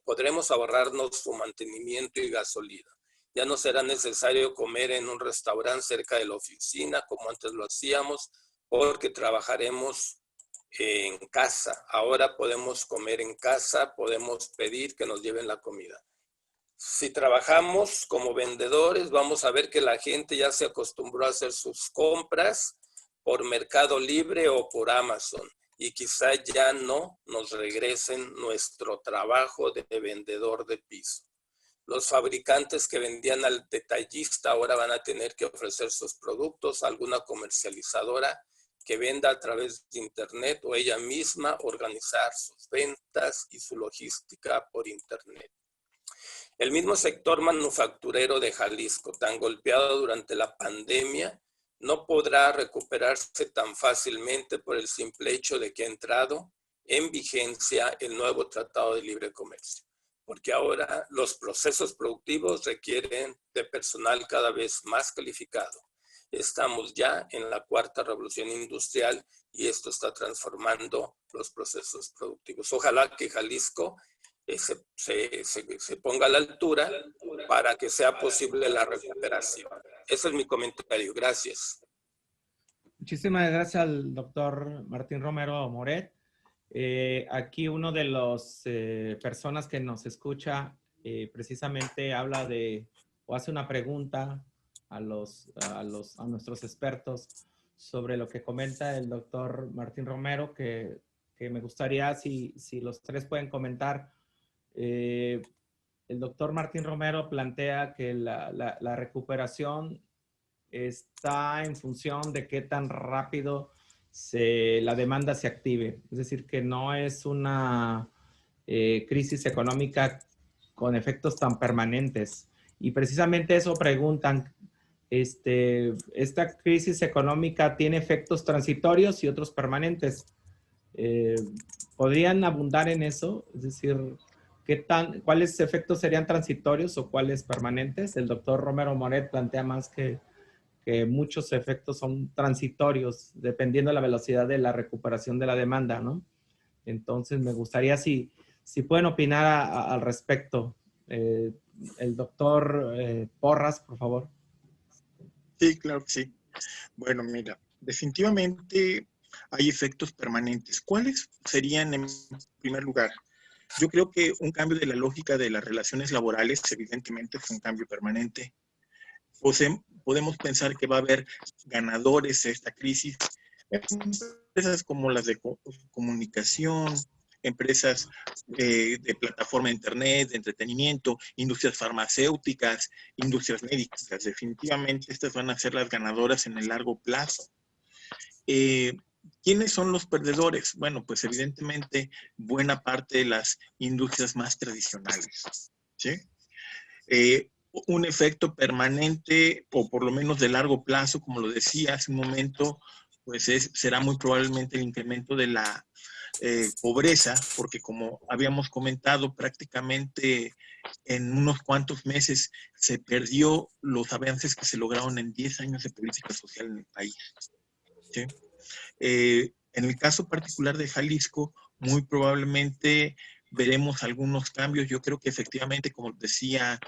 podremos ahorrarnos su mantenimiento y gasolina. Ya no será necesario comer en un restaurante cerca de la oficina como antes lo hacíamos, porque trabajaremos en casa. Ahora podemos comer en casa, podemos pedir que nos lleven la comida. Si trabajamos como vendedores, vamos a ver que la gente ya se acostumbró a hacer sus compras por Mercado Libre o por Amazon, y quizá ya no nos regresen nuestro trabajo de vendedor de piso. Los fabricantes que vendían al detallista ahora van a tener que ofrecer sus productos a alguna comercializadora que venda a través de Internet, o ella misma organizar sus ventas y su logística por Internet. El mismo sector manufacturero de Jalisco, tan golpeado durante la pandemia, no podrá recuperarse tan fácilmente por el simple hecho de que ha entrado en vigencia el nuevo Tratado de Libre Comercio, porque ahora los procesos productivos requieren de personal cada vez más calificado. Estamos ya en la cuarta revolución industrial y esto está transformando los procesos productivos. Ojalá que Jalisco se ponga a la altura para que sea posible la recuperación. Ese es mi comentario. Gracias. Muchísimas gracias al doctor Martín Romero Moret. Aquí uno de las personas que nos escucha precisamente habla de o hace una pregunta a nuestros expertos sobre lo que comenta el doctor Martín Romero, que me gustaría si los tres pueden comentar. El doctor Martín Romero plantea que la recuperación está en función de qué tan rápido la demanda se active. Es decir, que no es una crisis económica con efectos tan permanentes. Y precisamente eso preguntan, ¿esta crisis económica tiene efectos transitorios y otros permanentes? ¿Podrían abundar en eso? Es decir, ¿cuáles efectos serían transitorios o cuáles permanentes? El doctor Romero Moret plantea más que muchos efectos son transitorios, dependiendo de la velocidad de la recuperación de la demanda, ¿no? Entonces, me gustaría si pueden opinar al respecto. El doctor Porras, por favor. Sí, claro que sí. Bueno, mira, definitivamente hay efectos permanentes. ¿Cuáles serían en primer lugar? Yo creo que un cambio de la lógica de las relaciones laborales, evidentemente, es un cambio permanente. Podemos pensar que va a haber ganadores de esta crisis, empresas como las de comunicación, empresas de plataforma de internet, de entretenimiento, industrias farmacéuticas, industrias médicas. Definitivamente estas van a ser las ganadoras en el largo plazo. ¿Quiénes son los perdedores? Bueno, pues evidentemente buena parte de las industrias más tradicionales, ¿sí? Un efecto permanente, o por lo menos de largo plazo, como lo decía hace un momento, pues será muy probablemente el incremento de la pobreza, porque como habíamos comentado, prácticamente en unos cuantos meses se perdió los avances que se lograron en 10 años de política social en el país, ¿sí? En el caso particular de Jalisco, muy probablemente veremos algunos cambios. Yo creo que efectivamente, como decía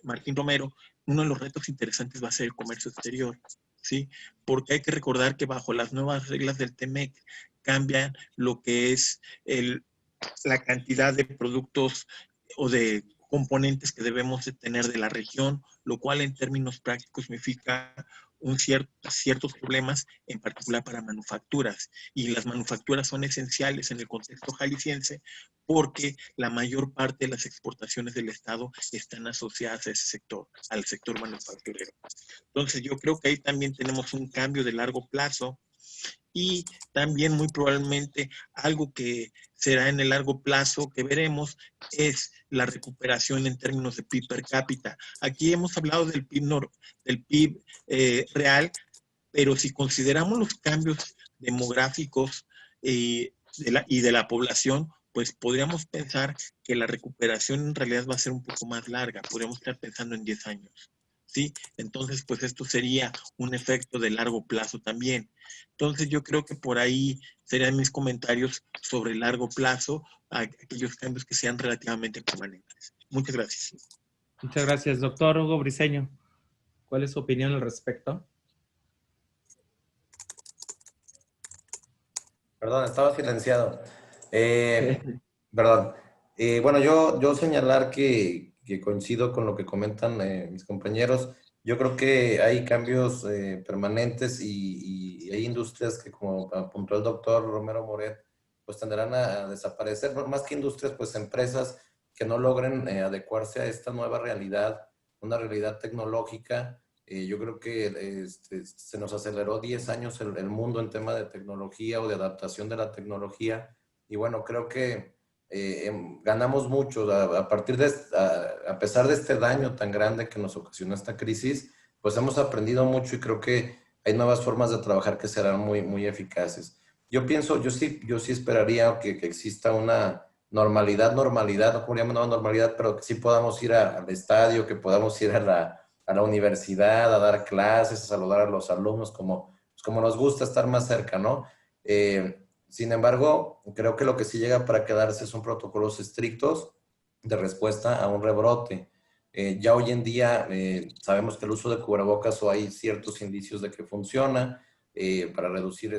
Martín Romero, uno de los retos interesantes va a ser el comercio exterior, ¿sí? Porque hay que recordar que bajo las nuevas reglas del TEMEC cambian lo que es la cantidad de productos o de componentes que debemos de tener de la región, lo cual en términos prácticos significa ciertos problemas, en particular para manufacturas. Y las manufacturas son esenciales en el contexto jalisciense porque la mayor parte de las exportaciones del Estado están asociadas a ese sector, al sector manufacturero. Entonces yo creo que ahí también tenemos un cambio de largo plazo. Y también muy probablemente algo que será en el largo plazo que veremos es la recuperación en términos de PIB per cápita. Aquí hemos hablado del PIB real, pero si consideramos los cambios demográficos y de la población, pues podríamos pensar que la recuperación en realidad va a ser un poco más larga. Podríamos estar pensando en 10 años. ¿Sí? Entonces, pues esto sería un efecto de largo plazo también. Entonces, yo creo que por ahí serían mis comentarios sobre el largo plazo, aquellos cambios que sean relativamente permanentes. Muchas gracias. Muchas gracias, doctor Hugo Briceño. ¿Cuál es su opinión al respecto? Perdón, estaba silenciado. Perdón. Bueno, yo señalar que coincido con lo que comentan mis compañeros. Yo creo que hay cambios permanentes y hay industrias que, como apuntó el doctor Romero Moret, pues tenderán a desaparecer. Más que industrias, pues empresas que no logren adecuarse a esta nueva realidad, una realidad tecnológica. Yo creo que se nos aceleró 10 años el mundo en tema de tecnología o de adaptación de la tecnología. Y bueno, creo que ganamos mucho a partir de, a pesar de este daño tan grande que nos ocasionó esta crisis, pues hemos aprendido mucho y creo que hay nuevas formas de trabajar que serán muy, muy eficaces. Yo pienso, yo sí esperaría que exista una normalidad, no como llaman normalidad, pero que sí podamos ir al estadio, que podamos ir a la universidad, a dar clases, a saludar a los alumnos, como nos gusta estar más cerca, ¿no? Sin embargo, creo que lo que sí llega para quedarse son protocolos estrictos de respuesta a un rebrote. Ya hoy en día sabemos que el uso de cubrebocas o hay ciertos indicios de que funciona para reducir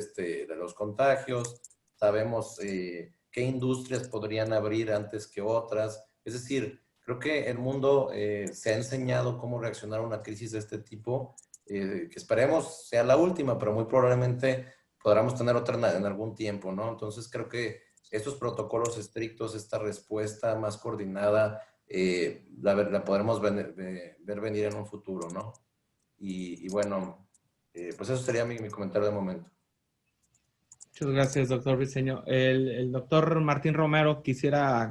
los contagios. Sabemos qué industrias podrían abrir antes que otras. Es decir, creo que el mundo se ha enseñado cómo reaccionar a una crisis de este tipo, que esperemos sea la última, pero muy probablemente podremos tener otra en algún tiempo, ¿no? Entonces creo que estos protocolos estrictos, esta respuesta más coordinada, la podremos ver venir en un futuro, ¿no? Y bueno, pues eso sería mi comentario de momento. Muchas gracias, doctor Briceño. El doctor Martín Romero quisiera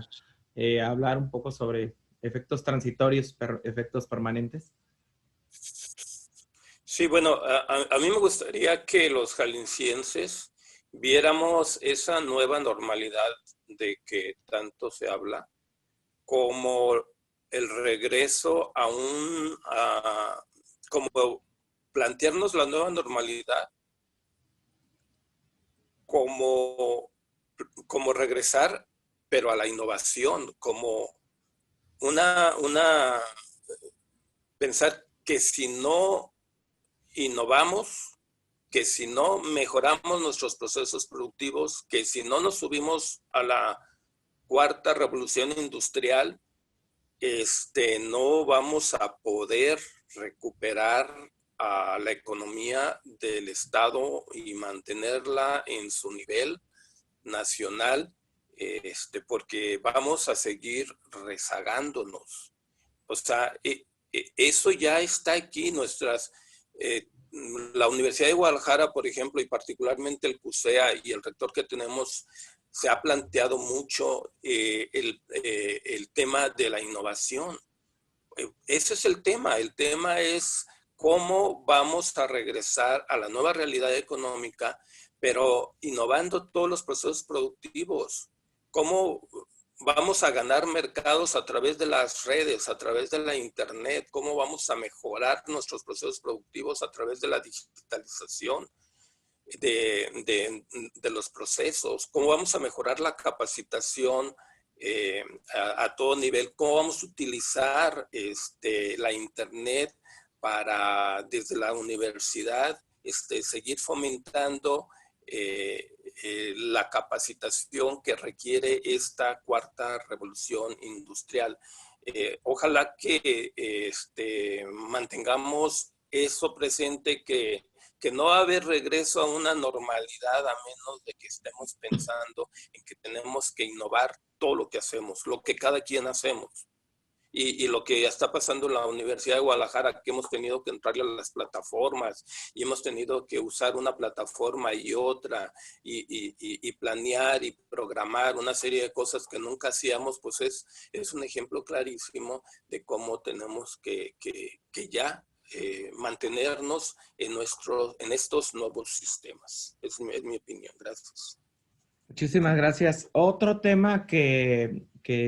hablar un poco sobre efectos transitorios, efectos permanentes. Sí, bueno, a mí me gustaría que los jaliscienses viéramos esa nueva normalidad de que tanto se habla, como el regreso como plantearnos la nueva normalidad como regresar, pero a la innovación, como pensar que si no innovamos, que si no mejoramos nuestros procesos productivos, que si no nos subimos a la cuarta revolución industrial, no vamos a poder recuperar a la economía del Estado y mantenerla en su nivel nacional porque vamos a seguir rezagándonos. O sea, eso ya está aquí. La Universidad de Guadalajara, por ejemplo, y particularmente el CUSEA y el rector que tenemos, se ha planteado mucho el tema de la innovación. Ese es el tema. El tema es cómo vamos a regresar a la nueva realidad económica, pero innovando todos los procesos productivos. ¿Cómo vamos a ganar mercados a través de las redes, a través de la internet? ¿Cómo vamos a mejorar nuestros procesos productivos a través de la digitalización de los procesos? ¿Cómo vamos a mejorar la capacitación a todo nivel? ¿Cómo vamos a utilizar la internet para, desde la universidad, seguir fomentando la capacitación que requiere esta cuarta revolución industrial? Ojalá que mantengamos eso presente, que no va a haber regreso a una normalidad a menos de que estemos pensando en que tenemos que innovar todo lo que hacemos, lo que cada quien hacemos. Y lo que está pasando en la Universidad de Guadalajara, que hemos tenido que entrarle a las plataformas y hemos tenido que usar una plataforma y otra y planear y programar una serie de cosas que nunca hacíamos, pues es un ejemplo clarísimo de cómo tenemos que ya mantenernos en estos nuevos sistemas. Es mi opinión. Gracias. Muchísimas gracias. Otro tema que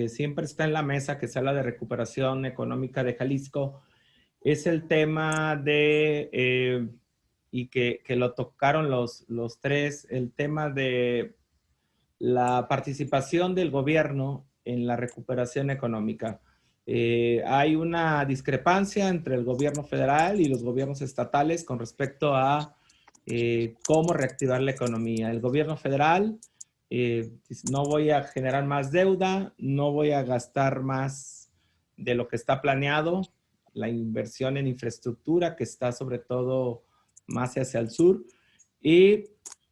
siempre está en la mesa, que se habla de recuperación económica de Jalisco, es el tema de, y que lo tocaron los tres, el tema de la participación del gobierno en la recuperación económica. Hay una discrepancia entre el gobierno federal y los gobiernos estatales con respecto a cómo reactivar la economía. El gobierno federal no voy a generar más deuda, no voy a gastar más de lo que está planeado, la inversión en infraestructura que está sobre todo más hacia el sur, y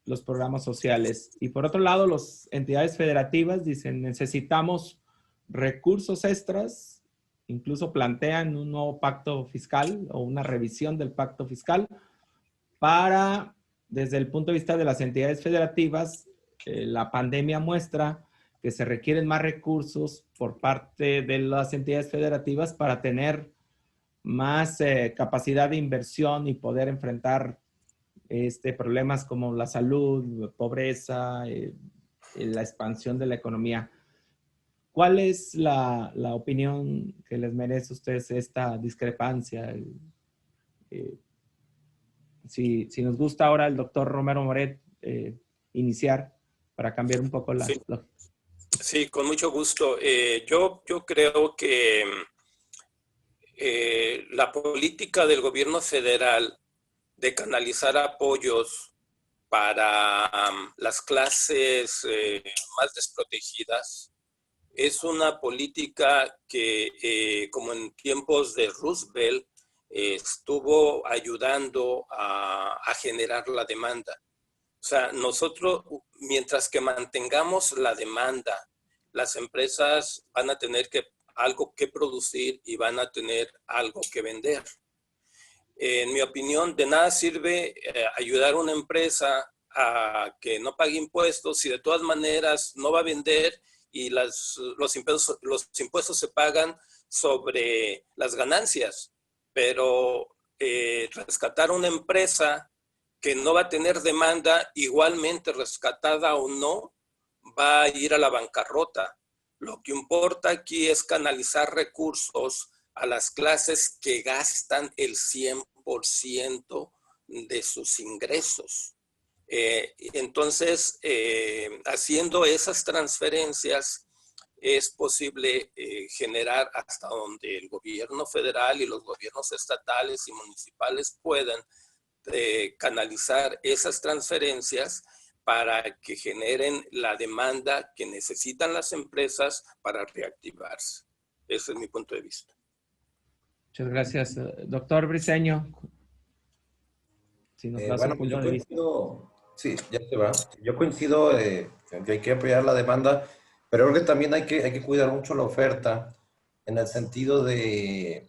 los programas sociales. Y por otro lado, las entidades federativas dicen, necesitamos recursos extras, incluso plantean un nuevo pacto fiscal o una revisión del pacto fiscal para, desde el punto de vista de las entidades federativas, la pandemia muestra que se requieren más recursos por parte de las entidades federativas para tener más capacidad de inversión y poder enfrentar problemas como la salud, pobreza, la expansión de la economía. ¿Cuál es la opinión que les merece a ustedes esta discrepancia? Si nos gusta ahora el doctor Romero Moret iniciar para cambiar un poco la... Sí, sí, con mucho gusto. Yo creo que la política del gobierno federal de canalizar apoyos para las clases más desprotegidas es una política que, como en tiempos de Roosevelt, estuvo ayudando a generar la demanda. O sea, nosotros, mientras que mantengamos la demanda, las empresas van a tener algo que producir y van a tener algo que vender. En mi opinión, de nada sirve ayudar a una empresa a que no pague impuestos si de todas maneras no va a vender y los impuestos se pagan sobre las ganancias. Pero rescatar una empresa que no va a tener demanda, igualmente rescatada o no, va a ir a la bancarrota. Lo que importa aquí es canalizar recursos a las clases que gastan el 100% de sus ingresos. Entonces, haciendo esas transferencias, es posible generar hasta donde el gobierno federal y los gobiernos estatales y municipales puedan canalizar esas transferencias para que generen la demanda que necesitan las empresas para reactivarse. Ese es mi punto de vista. Muchas gracias. Doctor Briceño. Si nos das bueno, un punto pues de vista. Sí, ya se va. Yo coincido en que hay que apoyar la demanda. Pero creo que también hay que cuidar mucho la oferta en el sentido de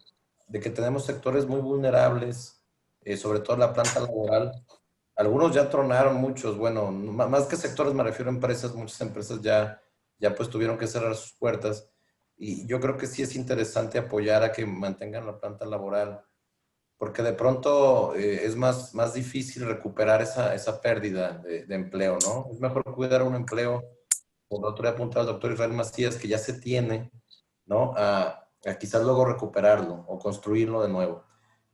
que tenemos sectores muy vulnerables, sobre todo la planta laboral. Algunos ya tronaron, muchos, bueno, más que sectores me refiero a empresas, muchas empresas ya pues tuvieron que cerrar sus puertas. Y yo creo que sí es interesante apoyar a que mantengan la planta laboral, porque de pronto es más difícil recuperar esa pérdida de empleo, ¿no? Es mejor cuidar un empleo, como el otro día apuntaba el doctor Israel Macías, que ya se tiene, ¿no? A quizás luego recuperarlo o construirlo de nuevo.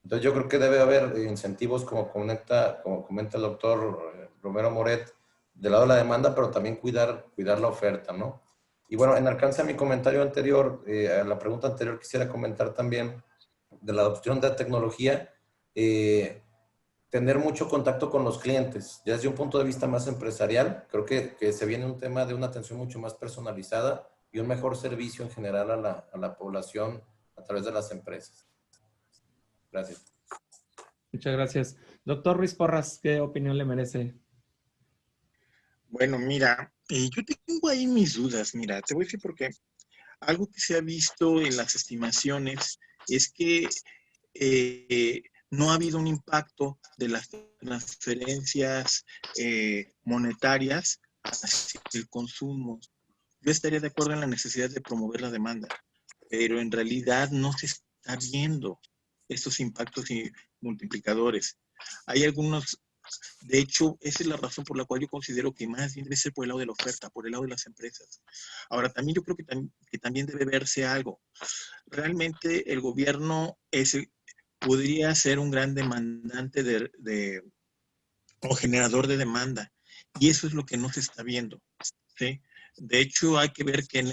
Entonces yo creo que debe haber incentivos, como comenta el doctor Romero Moret, del lado de la demanda, pero también cuidar la oferta, ¿no? Y bueno, en alcance a mi comentario anterior, a la pregunta anterior, quisiera comentar también de la adopción de la tecnología, tener mucho contacto con los clientes. Ya desde un punto de vista más empresarial, creo que se viene un tema de una atención mucho más personalizada y un mejor servicio en general a la población a través de las empresas. Gracias. Muchas gracias. Doctor Ruiz Porras, ¿qué opinión le merece? Bueno, mira, yo tengo ahí mis dudas. Mira, te voy a decir por qué. Algo que se ha visto en las estimaciones es que no ha habido un impacto de las transferencias monetarias hacia el consumo. Yo estaría de acuerdo en la necesidad de promover la demanda, pero en realidad no se está viendo estos impactos y multiplicadores. Hay algunos, de hecho, esa es la razón por la cual yo considero que más bien debe ser por el lado de la oferta, por el lado de las empresas. Ahora, también yo creo que también debe verse algo. Realmente el gobierno podría ser un gran demandante o generador de demanda, y eso es lo que no se está viendo, ¿sí? De hecho, hay que ver que en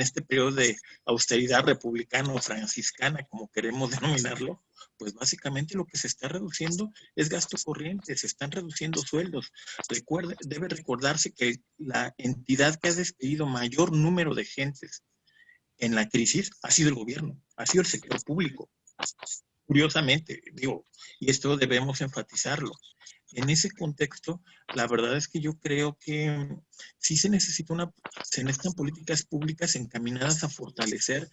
este periodo de austeridad republicana o franciscana, como queremos denominarlo, pues básicamente lo que se está reduciendo es gasto corriente, se están reduciendo sueldos. Debe recordarse que la entidad que ha despedido mayor número de gentes en la crisis ha sido el gobierno, ha sido el sector público. Curiosamente, digo, y esto debemos enfatizarlo. En ese contexto, la verdad es que yo creo que sí se necesitan políticas públicas encaminadas a fortalecer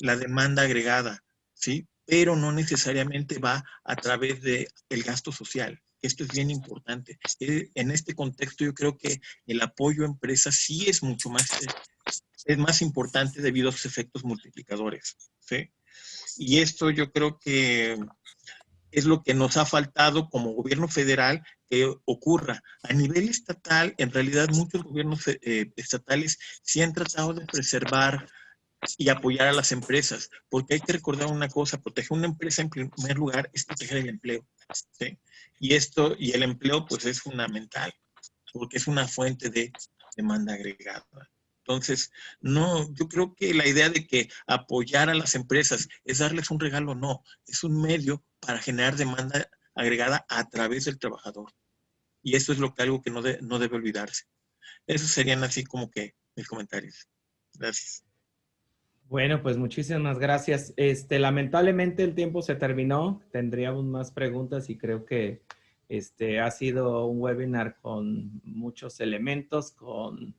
la demanda agregada, ¿sí? Pero no necesariamente va a través del gasto social. Esto es bien importante. En este contexto, yo creo que el apoyo a empresas sí es mucho más, es más importante debido a sus efectos multiplicadores, ¿sí? Y esto yo creo que es lo que nos ha faltado como gobierno federal que ocurra. A nivel estatal, en realidad muchos gobiernos estatales sí han tratado de preservar y apoyar a las empresas, porque hay que recordar una cosa: proteger una empresa en primer lugar es proteger el empleo, ¿sí? Y el empleo pues es fundamental, porque es una fuente de demanda agregada. Entonces, no, yo creo que la idea de que apoyar a las empresas es darles un regalo, no, es un medio para generar demanda agregada a través del trabajador. Y eso es algo que no debe olvidarse. Esos serían así como que mis comentarios. Gracias. Bueno, pues muchísimas gracias. Lamentablemente el tiempo se terminó. Tendríamos más preguntas y creo que ha sido un webinar con muchos elementos, con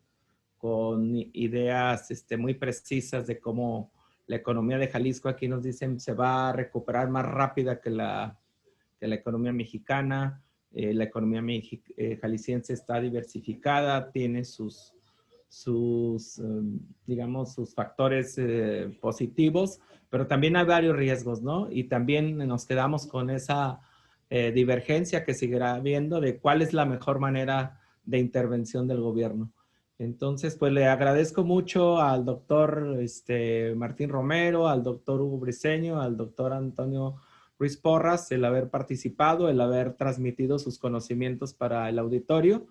ideas muy precisas de cómo la economía de Jalisco, aquí nos dicen, se va a recuperar más rápida que la economía mexicana. La economía jalisciense está diversificada, tiene digamos, sus factores positivos, pero también hay varios riesgos, ¿no? Y también nos quedamos con esa divergencia que seguirá habiendo de cuál es la mejor manera de intervención del gobierno. Entonces, pues le agradezco mucho al doctor Martín Romero, al doctor Hugo Briceño, al doctor Antonio Ruiz Porras, el haber participado, el haber transmitido sus conocimientos para el auditorio.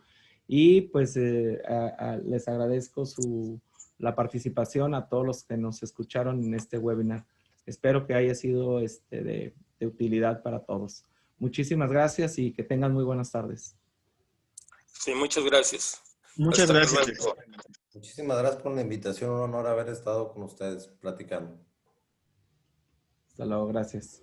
Y pues les agradezco la participación a todos los que nos escucharon en este webinar. Espero que haya sido de utilidad para todos. Muchísimas gracias y que tengan muy buenas tardes. Sí, muchas gracias. Muchas gracias. Muchísimas gracias por la invitación. Un honor haber estado con ustedes platicando. Hasta luego, gracias.